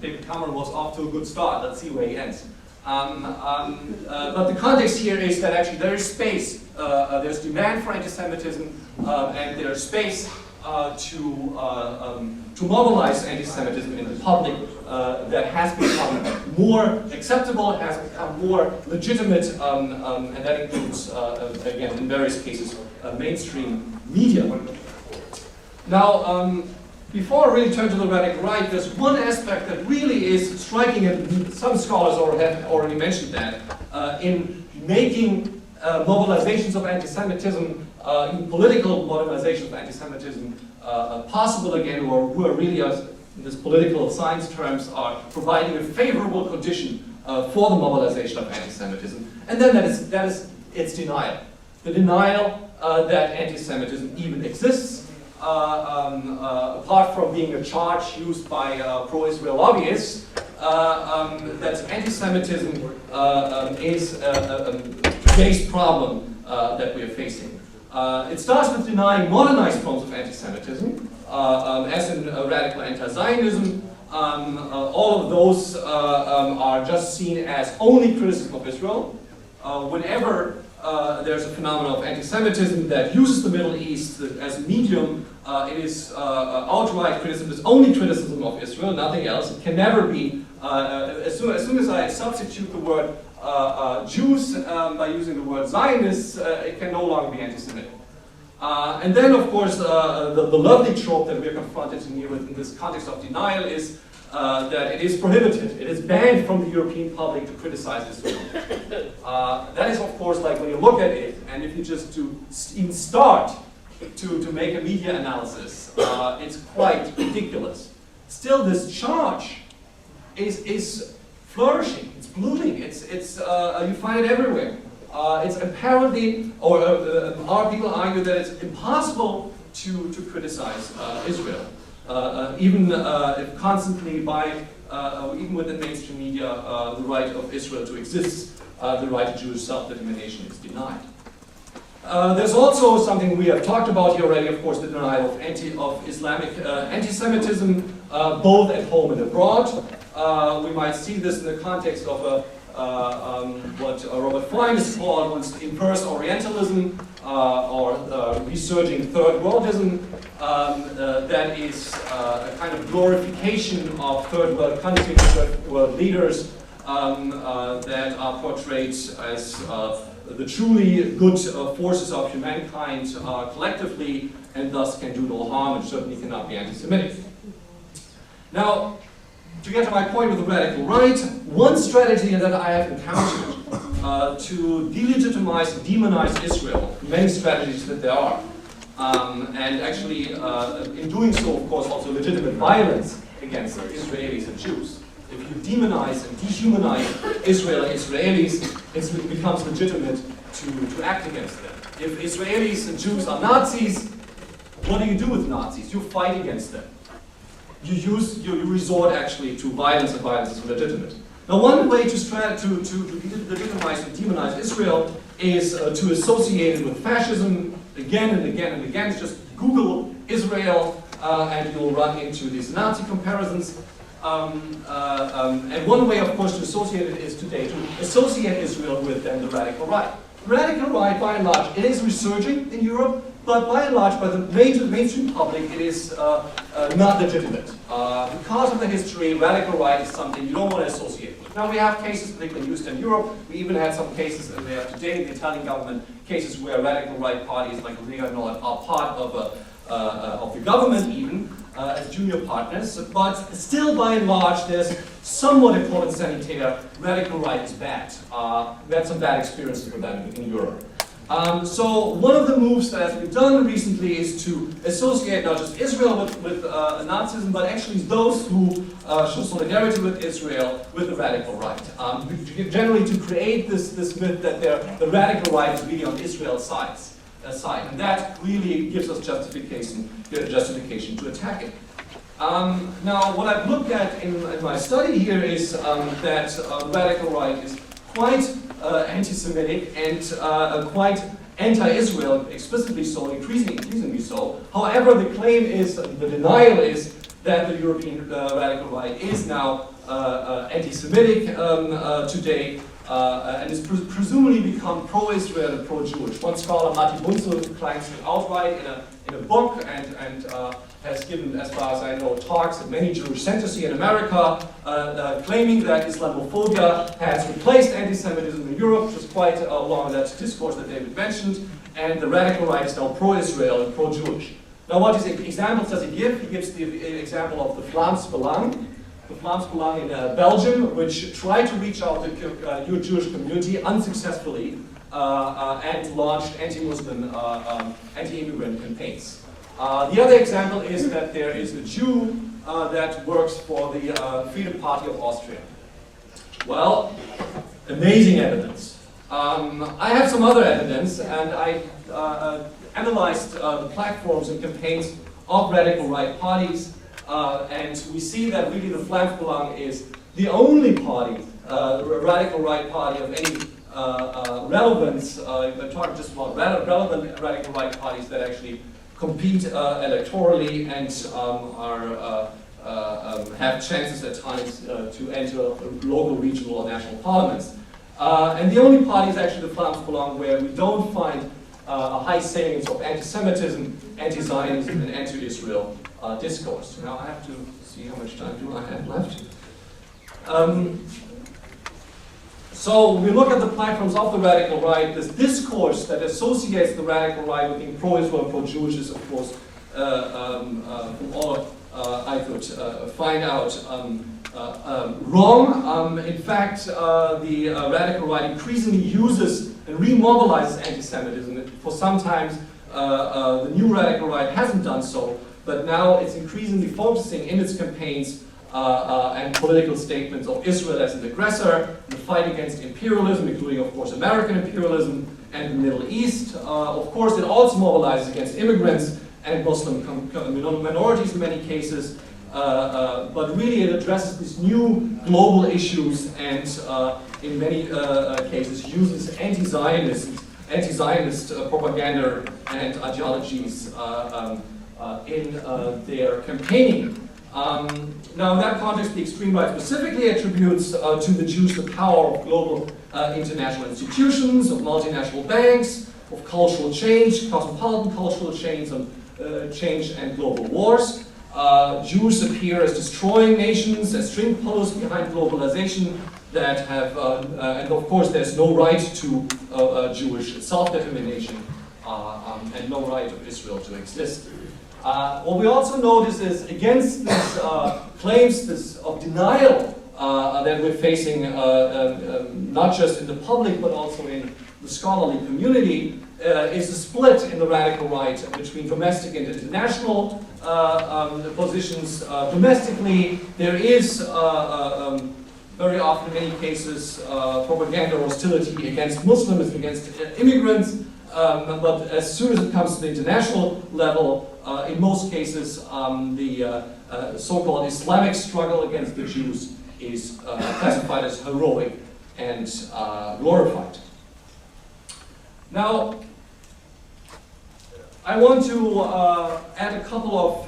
David Cameron was off to a good start. Let's see where he ends. But the context here is that actually there is space, there's demand for anti-Semitism, and there's space to mobilize anti-Semitism in the public that has become more acceptable, has become more legitimate, and that includes, again, in various cases, mainstream media. Now, before I really turn to the radical right, there's one aspect that really is striking, and some scholars have already mentioned that, in making mobilizations of anti-Semitism political modernization of anti-Semitism possible again, or who are really, in this political science terms, are providing a favorable condition for the mobilization of anti-Semitism. And then that is its denial. The denial that anti-Semitism even exists, apart from being a charge used by pro-Israel lobbyists, that anti-Semitism is a base problem that we are facing. It starts with denying modernized forms of anti-Semitism, as in radical anti-Zionism. All of those are just seen as only criticism of Israel. Whenever there's a phenomenon of anti-Semitism that uses the Middle East as a medium, it is outright criticism. It's only criticism of Israel, nothing else. It can never be, as soon as I substitute the word Jews by using the word Zionists, it can no longer be anti-Semitic. And then, of course, the lovely trope that we're confronted here with in this context of denial is that it is prohibited, it is banned from the European public to criticize Israel. That is, of course, like when you look at it, and if you just even start to make a media analysis, it's quite ridiculous. Still, this charge is flourishing, it's blooming, you find it everywhere. It's apparently, or our people argue that it's impossible to criticize Israel, even if constantly even within mainstream media, the right of Israel to exist, the right to Jewish self-determination is denied. There's also something we have talked about here already, of course, the denial of Islamic anti-Semitism, both at home and abroad. We might see this in the context of what Robert Fine has called inverse Orientalism, or resurging Third Worldism. That is a kind of glorification of Third World countries, Third World leaders that are portrayed as the truly good forces of humankind collectively, and thus can do no harm and certainly cannot be anti-Semitic. Now, to get to my point with the radical right, one strategy that I have encountered to delegitimize and demonize Israel, many strategies that there are, and actually in doing so, of course, also legitimate violence against Israelis and Jews. If you demonize and dehumanize Israel and Israelis, it becomes legitimate to act against them. If Israelis and Jews are Nazis, what do you do with Nazis? You fight against them. You resort actually to violence, and violence is legitimate. Now, one way to legitimize and demonize Israel is to associate it with fascism again and again and again. Just Google Israel and you'll run into these Nazi comparisons. And one way, of course, to associate it is today to associate Israel with then the radical right. Radical right, by and large, it is resurging in Europe, but by and large, by the mainstream public, it is not legitimate. Because of the history, radical right is something you don't want to associate with. Now, we have cases, particularly in Eastern Europe. We even had some cases, and we have today in the Italian government, cases where radical right parties like Lega Nord are part of the government even, as junior partners, but still by and large there's somewhat a common sanitaire. Radical right is bad. We had some bad experiences with that in Europe. So one of the moves that has been done recently is to associate not just Israel with Nazism, but actually those who show solidarity with Israel with the radical right. Generally to create this myth that the radical right is really on Israel's side. And that really gives us justification to attack it. Now, what I've looked at in my study here is that radical right is quite anti-Semitic and quite anti-Israel, explicitly so, increasingly so. However, the claim is, the denial is, that the European radical right is now anti-Semitic today. And has presumably become pro-Israel and pro-Jewish. One scholar, Matti Bunzel, claims it outright in a book and has given, as far as I know, talks at many Jewish centers here in America, claiming that Islamophobia has replaced anti-Semitism in Europe, which is quite along that discourse that David mentioned, and the radical right is now pro-Israel and pro-Jewish. Now, what examples does he give? He gives the example of the Vlaams Belang. The Vlaams Belang in Belgium, which tried to reach out to the Jewish community unsuccessfully, and launched anti-Muslim, anti-immigrant campaigns. The other example is that there is a Jew that works for the Freedom Party of Austria. Well, amazing evidence. I have some other evidence, and I analyzed the platforms and campaigns of radical right parties, and we see that really the Flamsbelang is the only party, radical right party of any relevance. I'm talking just about relevant radical right parties that actually compete electorally and have chances at times to enter local, regional, or national parliaments. And the only party is actually the Flamsbelang, where we don't find a high salience of anti-Semitism, anti-Zionism, and anti-Israel discourse. Now I have to see how much time do I have left. So when we look at the platforms of the radical right, this discourse that associates the radical right with being pro-Israel and pro-Jewish is, of course, from all I could find out, wrong. In fact, the radical right increasingly uses and remobilizes anti-Semitism. For some time, the new radical right hasn't done so, but now it's increasingly focusing in its campaigns and political statements of Israel as an aggressor, the fight against imperialism, including, of course, American imperialism, and the Middle East. Of course, it also mobilizes against immigrants and Muslim minorities in many cases, but really it addresses these new global issues and in many cases uses anti-Zionist propaganda and ideologies in their campaigning. Now, in that context, the extreme right specifically attributes to the Jews the power of global international institutions, of multinational banks, of cultural change, cosmopolitan cultural change and global wars. Jews appear as destroying nations, as string pullers behind globalization that have, and of course, there's no right to Jewish self-determination and no right of Israel to exist. What we also notice is against these claims of denial that we're facing, not just in the public but also in the scholarly community, is a split in the radical right between domestic and international positions. Domestically, there is very often, in many cases, propaganda or hostility against Muslims, against immigrants. But as soon as it comes to the international level, in most cases, the so-called Islamic struggle against the Jews is classified as heroic and glorified. Now, I want to add a couple of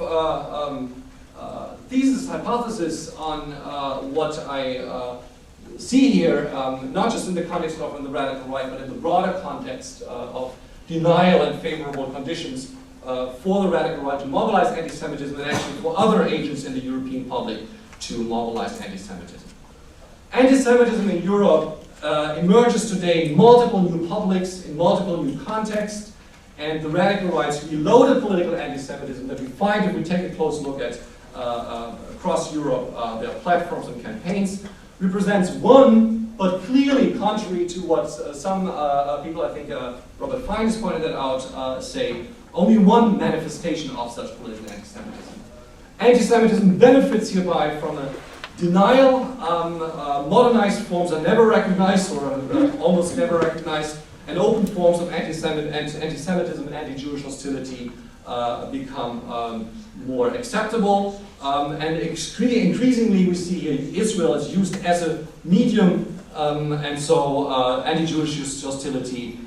theses, hypotheses on what I see here, not just in the context of the radical right, but in the broader context of denial and favorable conditions for the radical right to mobilize anti-Semitism and actually for other agents in the European public to mobilize anti-Semitism. Anti-Semitism in Europe emerges today in multiple new publics, in multiple new contexts, and the radical right's reloaded political anti-Semitism that we find if we take a close look at across Europe, their platforms and campaigns, represents one, but clearly contrary to what some people, I think Robert Fine has pointed that out, say, only one manifestation of such political anti-Semitism. Anti-Semitism benefits hereby from a denial. Modernized forms are never recognized or almost never recognized, and open forms of anti-Semitism and anti-Jewish hostility become more acceptable. And increasingly we see Israel is used as a medium, and so anti-Jewish hostility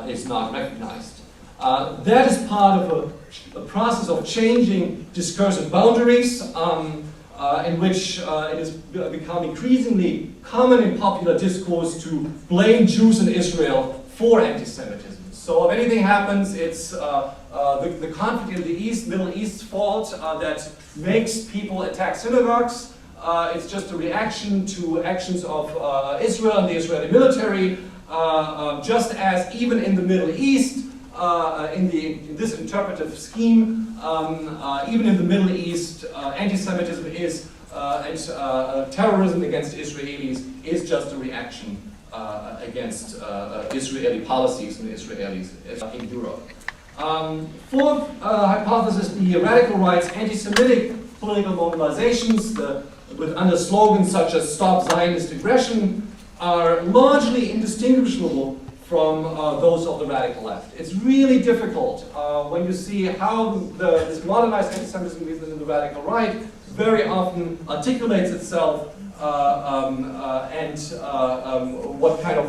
is not recognized. That is part of a process of changing discursive boundaries, in which it has become increasingly common in popular discourse to blame Jews in Israel for anti-Semitism. So if anything happens, it's the conflict in the East, Middle East's fault that makes people attack synagogues. It's just a reaction to actions of Israel and the Israeli military, just as even in the Middle East, in this interpretive scheme, even in the Middle East, anti-Semitism is and terrorism against Israelis is just a reaction against Israeli policies and Israelis in Europe. Fourth hypothesis, the radical right's anti-Semitic political mobilizations with under slogans such as Stop Zionist Aggression are largely indistinguishable from those of the radical left. It's really difficult when you see how this modernized anti-Semitism within the radical right very often articulates itself and what kind of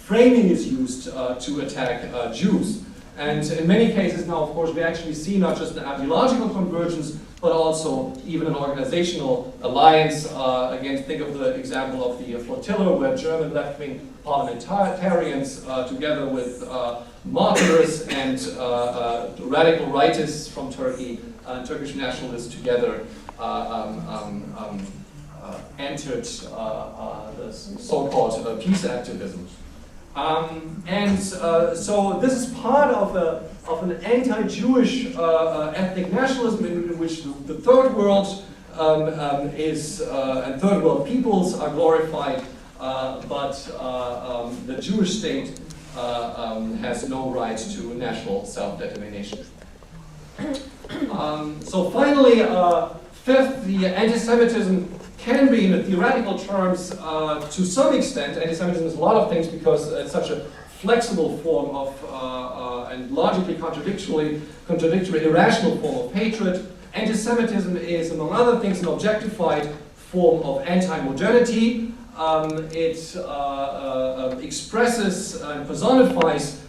framing is used to attack Jews. And in many cases now, of course, we actually see not just an ideological convergence, but also even an organizational alliance. Again, think of the example of the flotilla, where German left-wing parliamentarians, together with moderates and radical rightists from Turkey, Turkish nationalists together, entered the so-called peace activism. So this is part of an anti-Jewish ethnic nationalism in which the third world and third world peoples are glorified, but the Jewish state has no right to national self-determination. So finally, fifth, the anti-Semitism can be, in theoretical terms, to some extent. Anti-Semitism is a lot of things because it's such a flexible form of, and logically contradictory, irrational form of hatred. Anti-Semitism is, among other things, an objectified form of anti-modernity. It expresses and personifies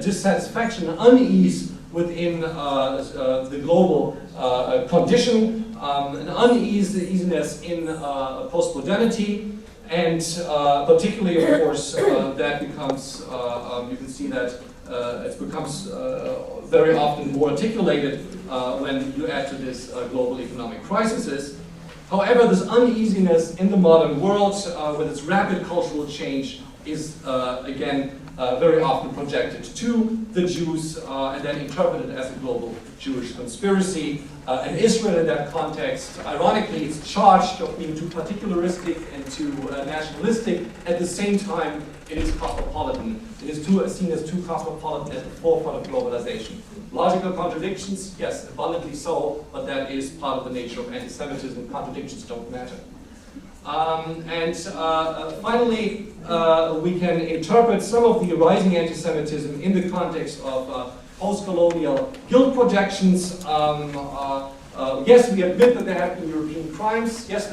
dissatisfaction and unease within the global condition, an uneasiness in post-modernity, and particularly, of course, that becomes, you can see that it becomes very often more articulated when you add to this global economic crises. However, this uneasiness in the modern world, with its rapid cultural change, is again very often projected to the Jews and then interpreted as a global Jewish conspiracy. And Israel in that context, ironically, is charged of being too particularistic and too nationalistic. At the same time, it is cosmopolitan. It is seen as too cosmopolitan at the forefront of globalization. Logical contradictions, yes, abundantly so, but that is part of the nature of anti-Semitism. Contradictions don't matter. Finally, we can interpret some of the rising anti-Semitism in the context of post-colonial guilt projections. Yes, we admit that there have been European crimes. Yes,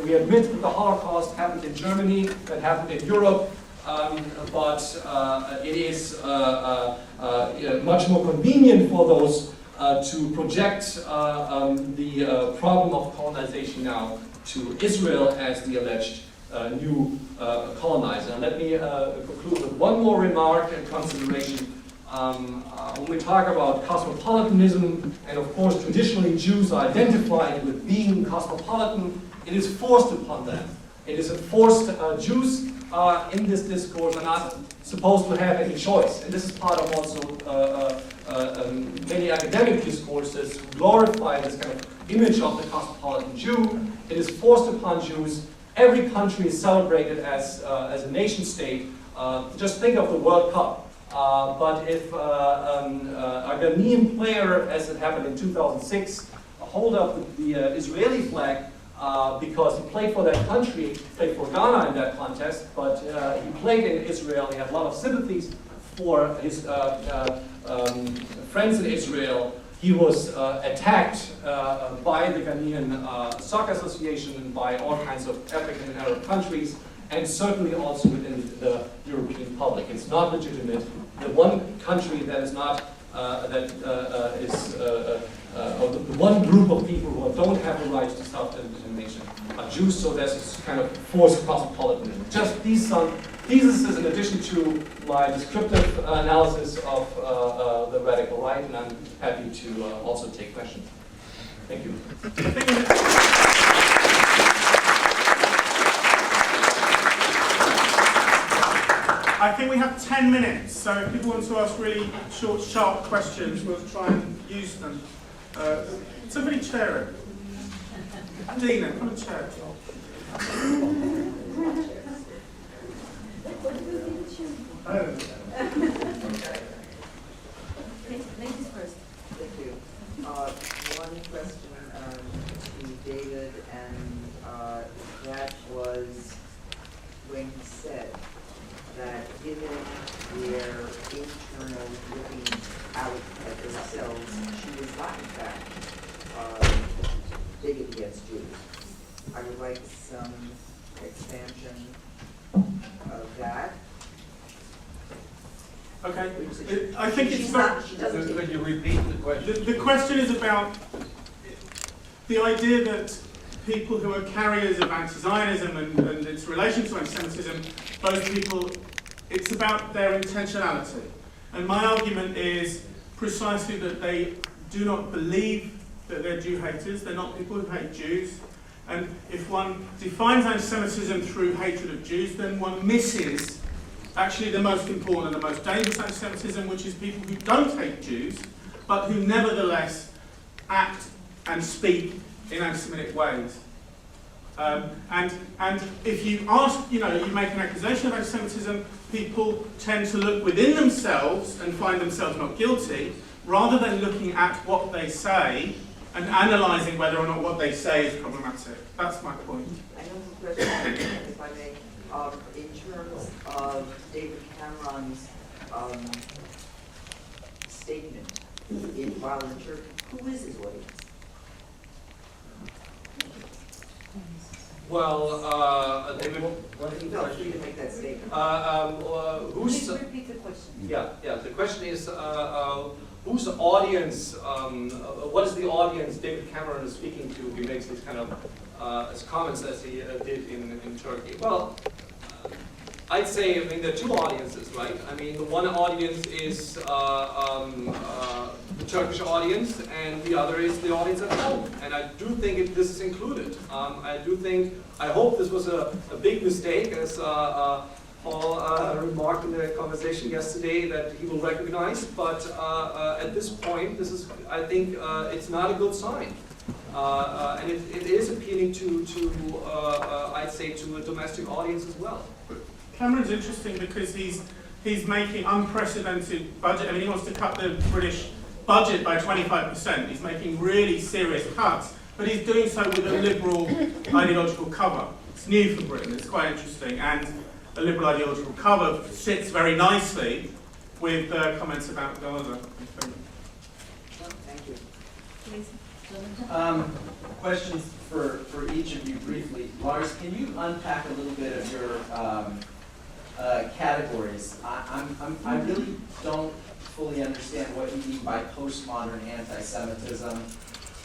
we admit that the Holocaust happened in Germany, that happened in Europe, but it is much more convenient for those to project the problem of colonization now to Israel as the alleged new colonizer. And let me conclude with one more remark and consideration. When we talk about cosmopolitanism, and of course traditionally Jews are identified with being cosmopolitan, it is forced upon them. It is forced. Jews in this discourse are not supposed to have any choice. And this is part of also many academic discourses who glorify this kind of image of the cosmopolitan Jew. It is forced upon Jews. Every country is celebrated as a nation state. Just think of the World Cup. But if a Ghanaian player, as it happened in 2006, hold up the Israeli flag because he played for that country, played for Ghana in that contest, but he played in Israel. He had a lot of sympathies for his friends in Israel. He was attacked by the Ghanaian Soccer Association and by all kinds of African and Arab countries, and certainly also within the European public. It's not legitimate. The one country that is not, or the one group of people who don't have the right to self-determination are Jews, so there's this kind of forced cosmopolitanism. Just these theses in addition to my descriptive analysis of the radical right, and I'm happy to also take questions. Thank you. I think we have 10 minutes, so if people want to ask really short, sharp questions, we'll try and use them. Somebody chair it. Dina, come and chair it. I don't know. Ladies first. Thank you. One question to David, and that was when he said that given their internal looking out at themselves, she was not in fact bigoted against Jews. I would like some expansion of that. Okay, I think it's very... She doesn't Could you repeat the question? The question is about the idea that people who are carriers of anti-Zionism and its relation to anti-Semitism, those people, it's about their intentionality. And my argument is precisely that they do not believe that they're Jew haters, they're not people who hate Jews. And if one defines anti-Semitism through hatred of Jews, then one misses actually the most important and the most dangerous anti-Semitism, which is people who don't hate Jews, but who nevertheless act and speak in anti-Semitic ways. And if you ask, you make an accusation of anti-Semitism, people tend to look within themselves and find themselves not guilty, rather than looking at what they say and analysing whether or not what they say is problematic. That's my point. I know the question, if I may, in terms of David Cameron's statement while in Turkey, who is his audience? Well, David, You felt free to make that statement. who's... Please repeat the question. Yeah. The question is, whose audience, what is the audience David Cameron is speaking to? He makes these kind of comments as he did in Turkey. Well, I'd say, there are two audiences, right? The one audience is the Turkish audience, and the other is the audience at home. And I do think this is included. I hope this was a big mistake, as Paul remarked in the conversation yesterday that he will recognize. But at this point, I think it's not a good sign. And it is appealing to I'd say, to a domestic audience as well. Cameron's interesting because he's making unprecedented budget. He wants to cut the British budget by 25%. He's making really serious cuts, but he's doing so with a liberal ideological cover. It's new for Britain. It's quite interesting, and a liberal ideological cover sits very nicely with comments about Gaza. Thank you. Please. Questions for each of you briefly. Lars, can you unpack a little bit of your categories? I really don't fully understand what you mean by postmodern anti-Semitism.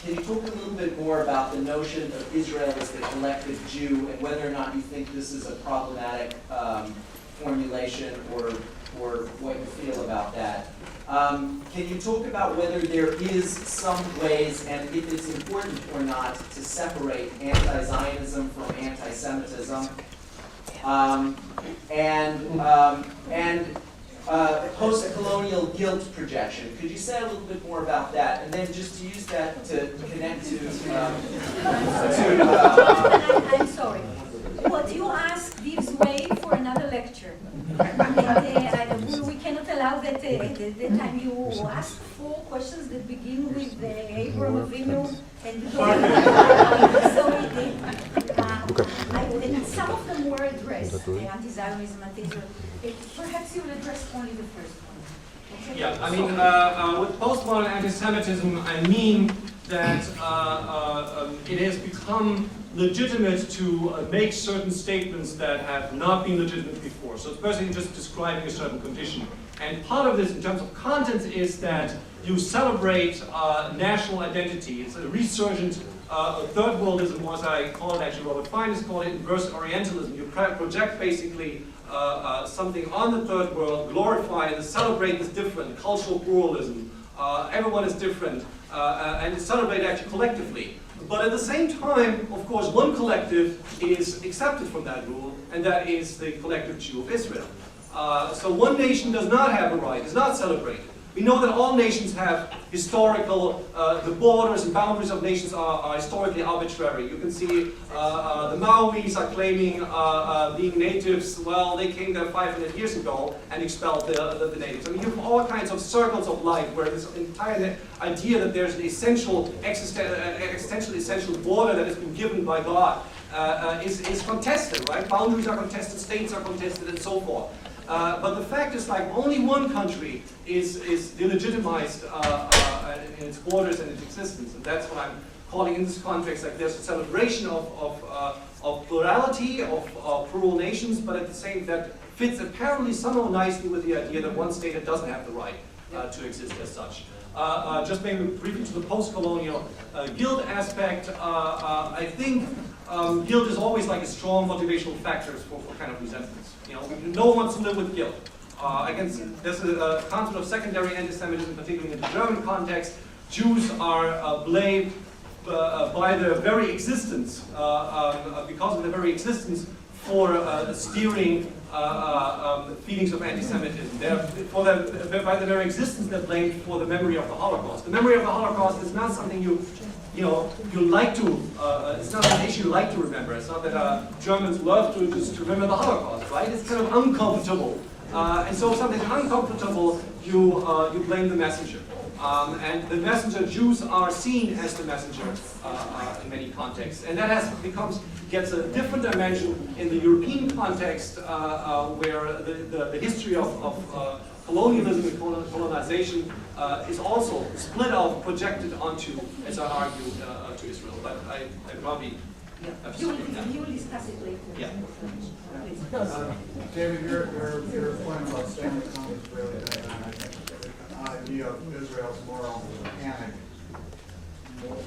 Can you talk a little bit more about the notion of Israel as the collective Jew and whether or not you think this is a problematic formulation or what you feel about that? Can you talk about whether there is some ways, and if it's important or not, to separate anti-Zionism from anti-Semitism? And post-colonial guilt projection. Could you say a little bit more about that? And then just to use that to connect to... I'm sorry. What you ask gives way for another lecture. And we cannot allow that the time you ask 4 questions that begin with Abraham Avinu and some of them were addressed, anti-Zionism, anti-Israel. Perhaps you'll address only the first one. Okay? Yeah, with postmodern anti-Semitism, I mean that it has become legitimate to make certain statements that have not been legitimate before. So it's basically just describing a certain condition. And part of this, in terms of content, is that you celebrate national identity. It's a resurgent third worldism, as I call it, actually Robert Fine has called it, inverse Orientalism. You project basically something on the third world, glorify it, celebrate this different, cultural pluralism. Everyone is different, and celebrate it actually collectively. But at the same time, of course, one collective is accepted from that rule, and that is the collective Jew of Israel. So one nation does not have a right, is not celebrated. We know that all nations have historical, the borders and boundaries of nations are historically arbitrary. You can see the Maoris are claiming being natives. Well, they came there 500 years ago and expelled the natives. I mean, you have all kinds of circles of life where this entire idea that there's an essential, existential essential border that has been given by God is contested, right? Boundaries are contested, states are contested, and so forth. But the fact is, like, only one country is delegitimized in its borders and its existence, and that's what I'm calling in this context. Like, there's a celebration of plurality, of plural nations, but at the same that fits apparently somehow nicely with the idea that one state that doesn't have the right to exist as such. Just maybe briefly to the post-colonial guilt aspect. I think guilt is always like a strong motivational factor for kind of resentments. You know, no one wants to live with guilt. There's a concept of secondary anti-Semitism, particularly in the German context. Jews are blamed by their very existence, because of their very existence, for steering feelings of anti-Semitism. By their very existence, they're blamed for the memory of the Holocaust. The memory of the Holocaust is not something you like to, it's not an issue you like to remember. It's not that Germans love to just remember the Holocaust, right? It's kind of uncomfortable. And so if something's uncomfortable, you blame the messenger. And the messenger, Jews are seen as the messenger in many contexts. And that gets a different dimension in the European context, where the history of colonialism and colonization is also split out, projected onto, as I argue, to Israel. But I probably have to speak now. You will discuss it later. Yeah. David, your point about staying with home is really good, and I think the idea of Israel's moral panic,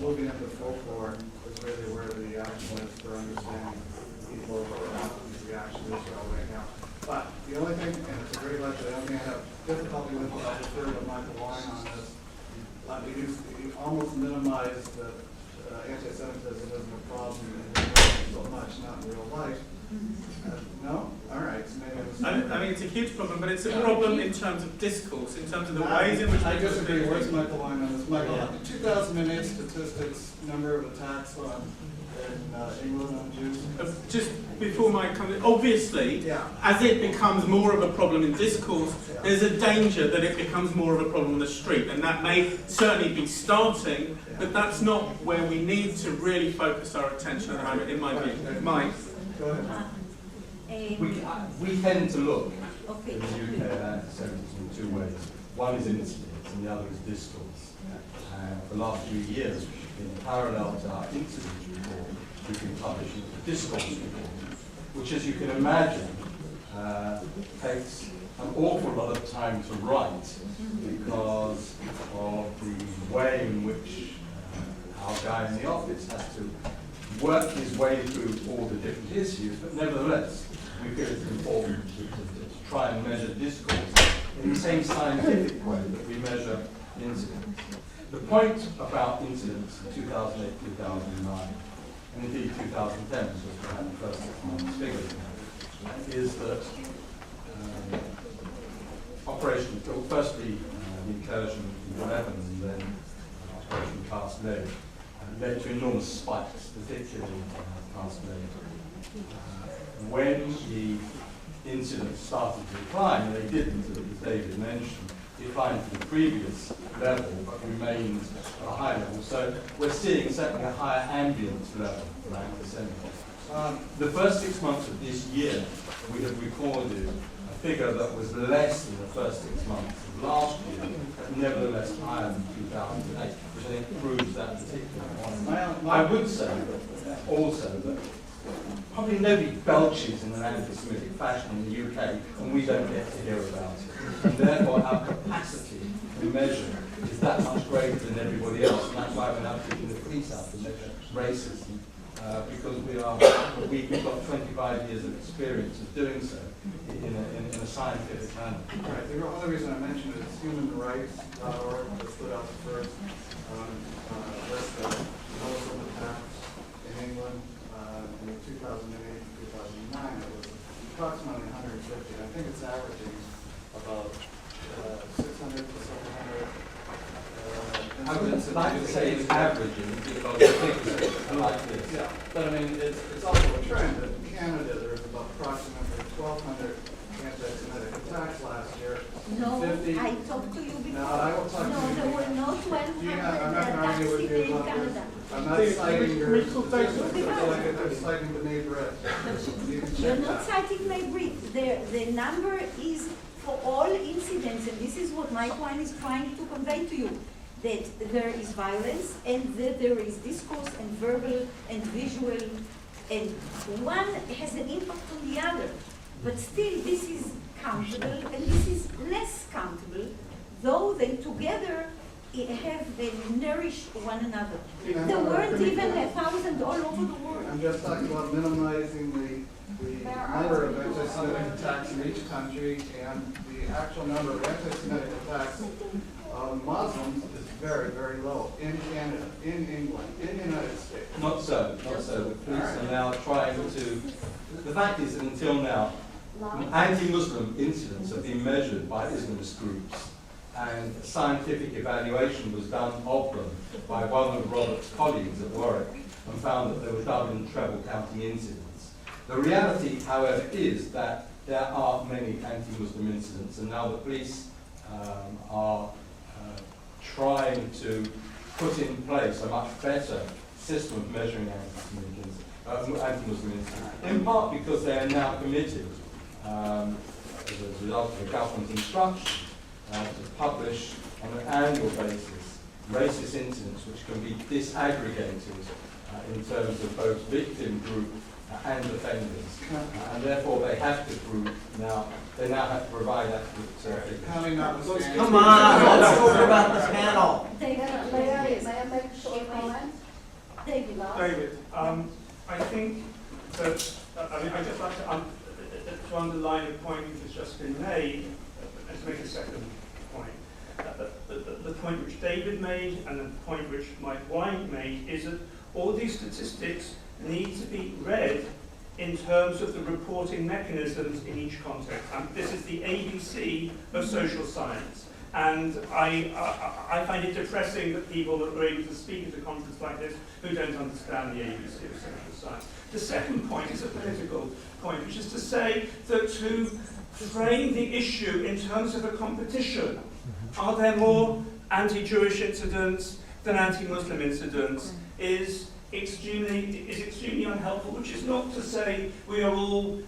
moving into folklore, is really where the action is for understanding people the reaction to Israel right now. But the only thing, and it's a great lecture, the only thing I have difficulty with, I'll refer to Michael Wine on this, you almost minimize that anti-Semitism isn't a problem in so much, not in real life. No? All right. So maybe I mean, it's a huge problem, but it's a problem in terms of discourse, in terms of the ways in which I people disagree. speak. Where's Michael Wine on this? Michael, 2008 statistics, number of attacks in England on Jews. Just before my comment, obviously, as it becomes more of a problem in discourse, there's a danger that it becomes more of a problem on the street, and that may certainly be starting, but that's not where we need to really focus our attention at the moment, in my view. Mike? Go ahead. We tend to look Okay. in the UK at anti-Semitism in two ways. One is incidents and the other is discourse. For the last few years, in parallel to our incidents report, we've been publishing the discourse report, which, as you can imagine, takes an awful lot of time to write because of the way in which our guy in the office has to work his way through all the different issues, but nevertheless, we feel it's important to try and measure discourse in the same scientific way that we measure incidents. The point about incidents in 2008, 2009, and indeed 2010, which was the first 6 months figures, is that firstly, the incursion in 11 and then Operation Cast Lead led to enormous spikes, particularly Cast Lead. When the incidents started to decline, and they didn't, as David mentioned, declined to the previous level, but remained at a high level. So we're seeing certainly a higher ambient level for anti-Semitism. The first 6 months of this year, we have recorded a figure that was less than the first 6 months of last year, but nevertheless higher than 2008, which I think proves that particular point. I would say that also that probably nobody belches in an anti-Semitic fashion in the UK, and we don't get to hear about it. And therefore, our capacity to measure is that much greater than everybody else, and that's why we're now picking the police out to measure racism, because we've got 25 years of experience of doing so in a scientific manner. Right. The other reason I mentioned it is human rights that stood out the first list of Muslim attacks in England. In 2008 and 2009, it was approximately 150. I think it's averaging about 600 to 700. I would say it's averaging because the figures are like this. Yeah, but I mean, it's also a trend that in Canada there's about approximately 1,200 anti-Semitic attacks last year. No, 50. I talked to you before. No, I will talk to No, you. there were no I'm not 1,200 going to argue with attacks you in about this. Canada. I'm not citing your Rachel, thanks. I'm citing the May bread. You can You're check not that. citing my brief. The number is for all incidents, and this is what Mike Wine is trying to convey to you, that there is violence and that there is discourse and verbal and visual, and one has an impact on the other. But still, this is countable and this is less countable, though they together they nourish one another. There weren't even 1,000 all over the world. I'm just talking about minimizing the number of anti-Semitic attacks in each country, and the actual number of anti-Semitic attacks of Muslims is very, very low in Canada, in England, in the United States. Not so, not so. The police are now trying to. The fact is that until now, anti-Muslim incidents have been measured by Islamist groups, and scientific evaluation was done of them by one of Robert's colleagues at Warwick, and found that there were double and treble counting incidents. The reality, however, is that there are many anti-Muslim incidents, and now the police are trying to put in place a much better system of measuring anti-Muslim incidents, in part because they are now committed, as a result of the government instruction, to publish on an annual basis racist incidents which can be disaggregated in terms of both victim group and offenders. And therefore they have to prove now, they now have to provide accurate Counting notwithstanding. Come on, let's talk about the panel. David, May I make a short comment? David, David, I think that, I'd just like to underline a point which has just been made, and to make a second point. The point which David made and the point which Mike Wine made is that all these statistics need to be read in terms of the reporting mechanisms in each context. And this is the ABC of social science. And I find it depressing that people are able to speak at a conference like this who don't understand the ABC of social science. The second point is a political point, which is to say that to frame the issue in terms of a competition, are there more anti-Jewish incidents than anti-Muslim incidents, is extremely unhelpful, which is not to say we are all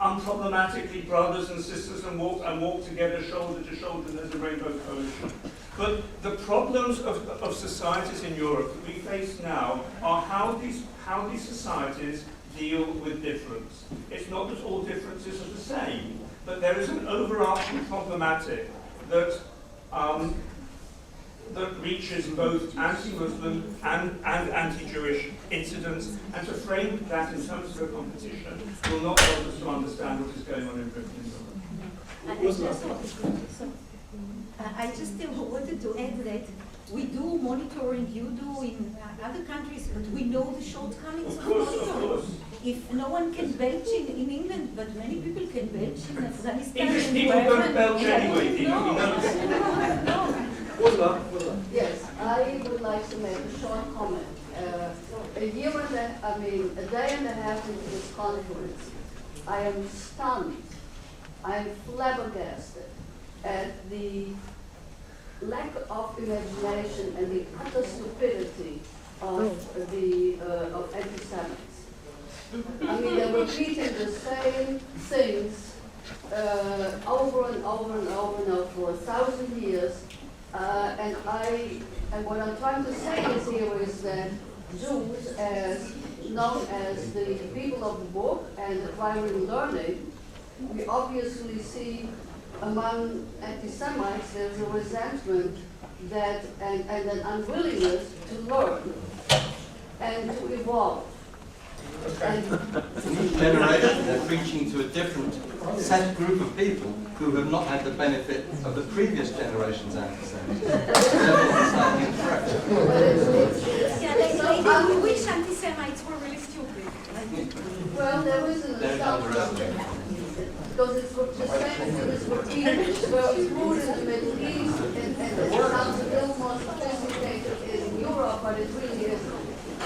unproblematically brothers and sisters and walk together shoulder to shoulder and there's a rainbow coalition. But the problems of societies in Europe that we face now are how these societies deal with difference. It's not that all differences are the same, but there is an overarching problematic that that reaches both anti-Muslim and anti-Jewish incidents, and to frame that in terms of a competition will not help us to understand what is going on in Britain and Europe. I just wanted to add that we do monitoring, you do in other countries, but we know the shortcomings of monitoring. If no one can belch in England, but many people can belch in Afghanistan. English and people wherever. don't belch anyway, No. Yes, I would like to make a short comment. A day and a half into this conference, I am stunned, I am flabbergasted at the lack of imagination and the utter stupidity of anti-Semites. I mean, they're repeating the same things over and over and over now for 1,000 years. And what I'm trying to say is that Jews, as known as the people of the book and acquiring learning, we obviously see among anti-Semites there's a resentment that and an unwillingness to learn and to evolve. And each generation they're preaching to a different set group of people who have not had the benefit of the previous generation's anti-Semitism. Therefore, it's slightly incorrect. Yeah, we wish anti-Semites were really stupid. well, there is an Don't underestimate. because it's for the same as it is for English, where it's more in the Middle East, and it sounds a little more sophisticated in Europe, but it really is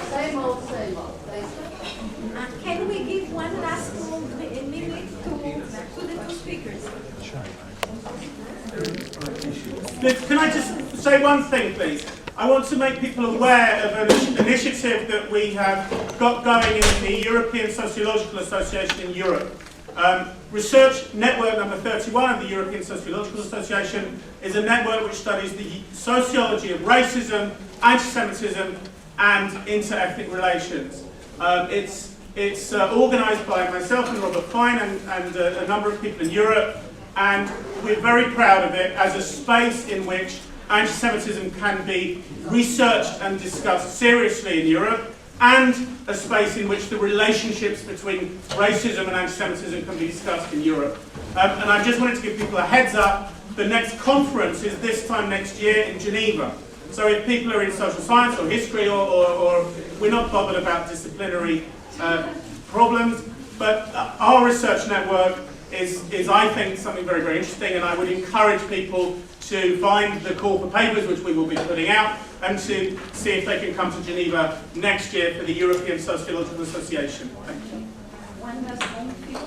same old, same old. Thank you. Can we give one last minute to the two speakers? Can I just say one thing, please? I want to make people aware of an initiative that we have got going in the European Sociological Association in Europe. Research network number 31 of the European Sociological Association is a network which studies the sociology of racism, anti-Semitism, and inter-ethnic relations. It's organised by myself and Robert Fine and a number of people in Europe, and we're very proud of it as a space in which anti-Semitism can be researched and discussed seriously in Europe, and a space in which the relationships between racism and anti-Semitism can be discussed in Europe. And I just wanted to give people a heads up. The next conference is this time next year in Geneva. So if people are in social science or history or we're not bothered about disciplinary problems, but our research network is I think, something very, very interesting, and I would encourage people to find the call for papers, which we will be putting out, and to see if they can come to Geneva next year for the European Sociological Association. Thank you. One last one, please.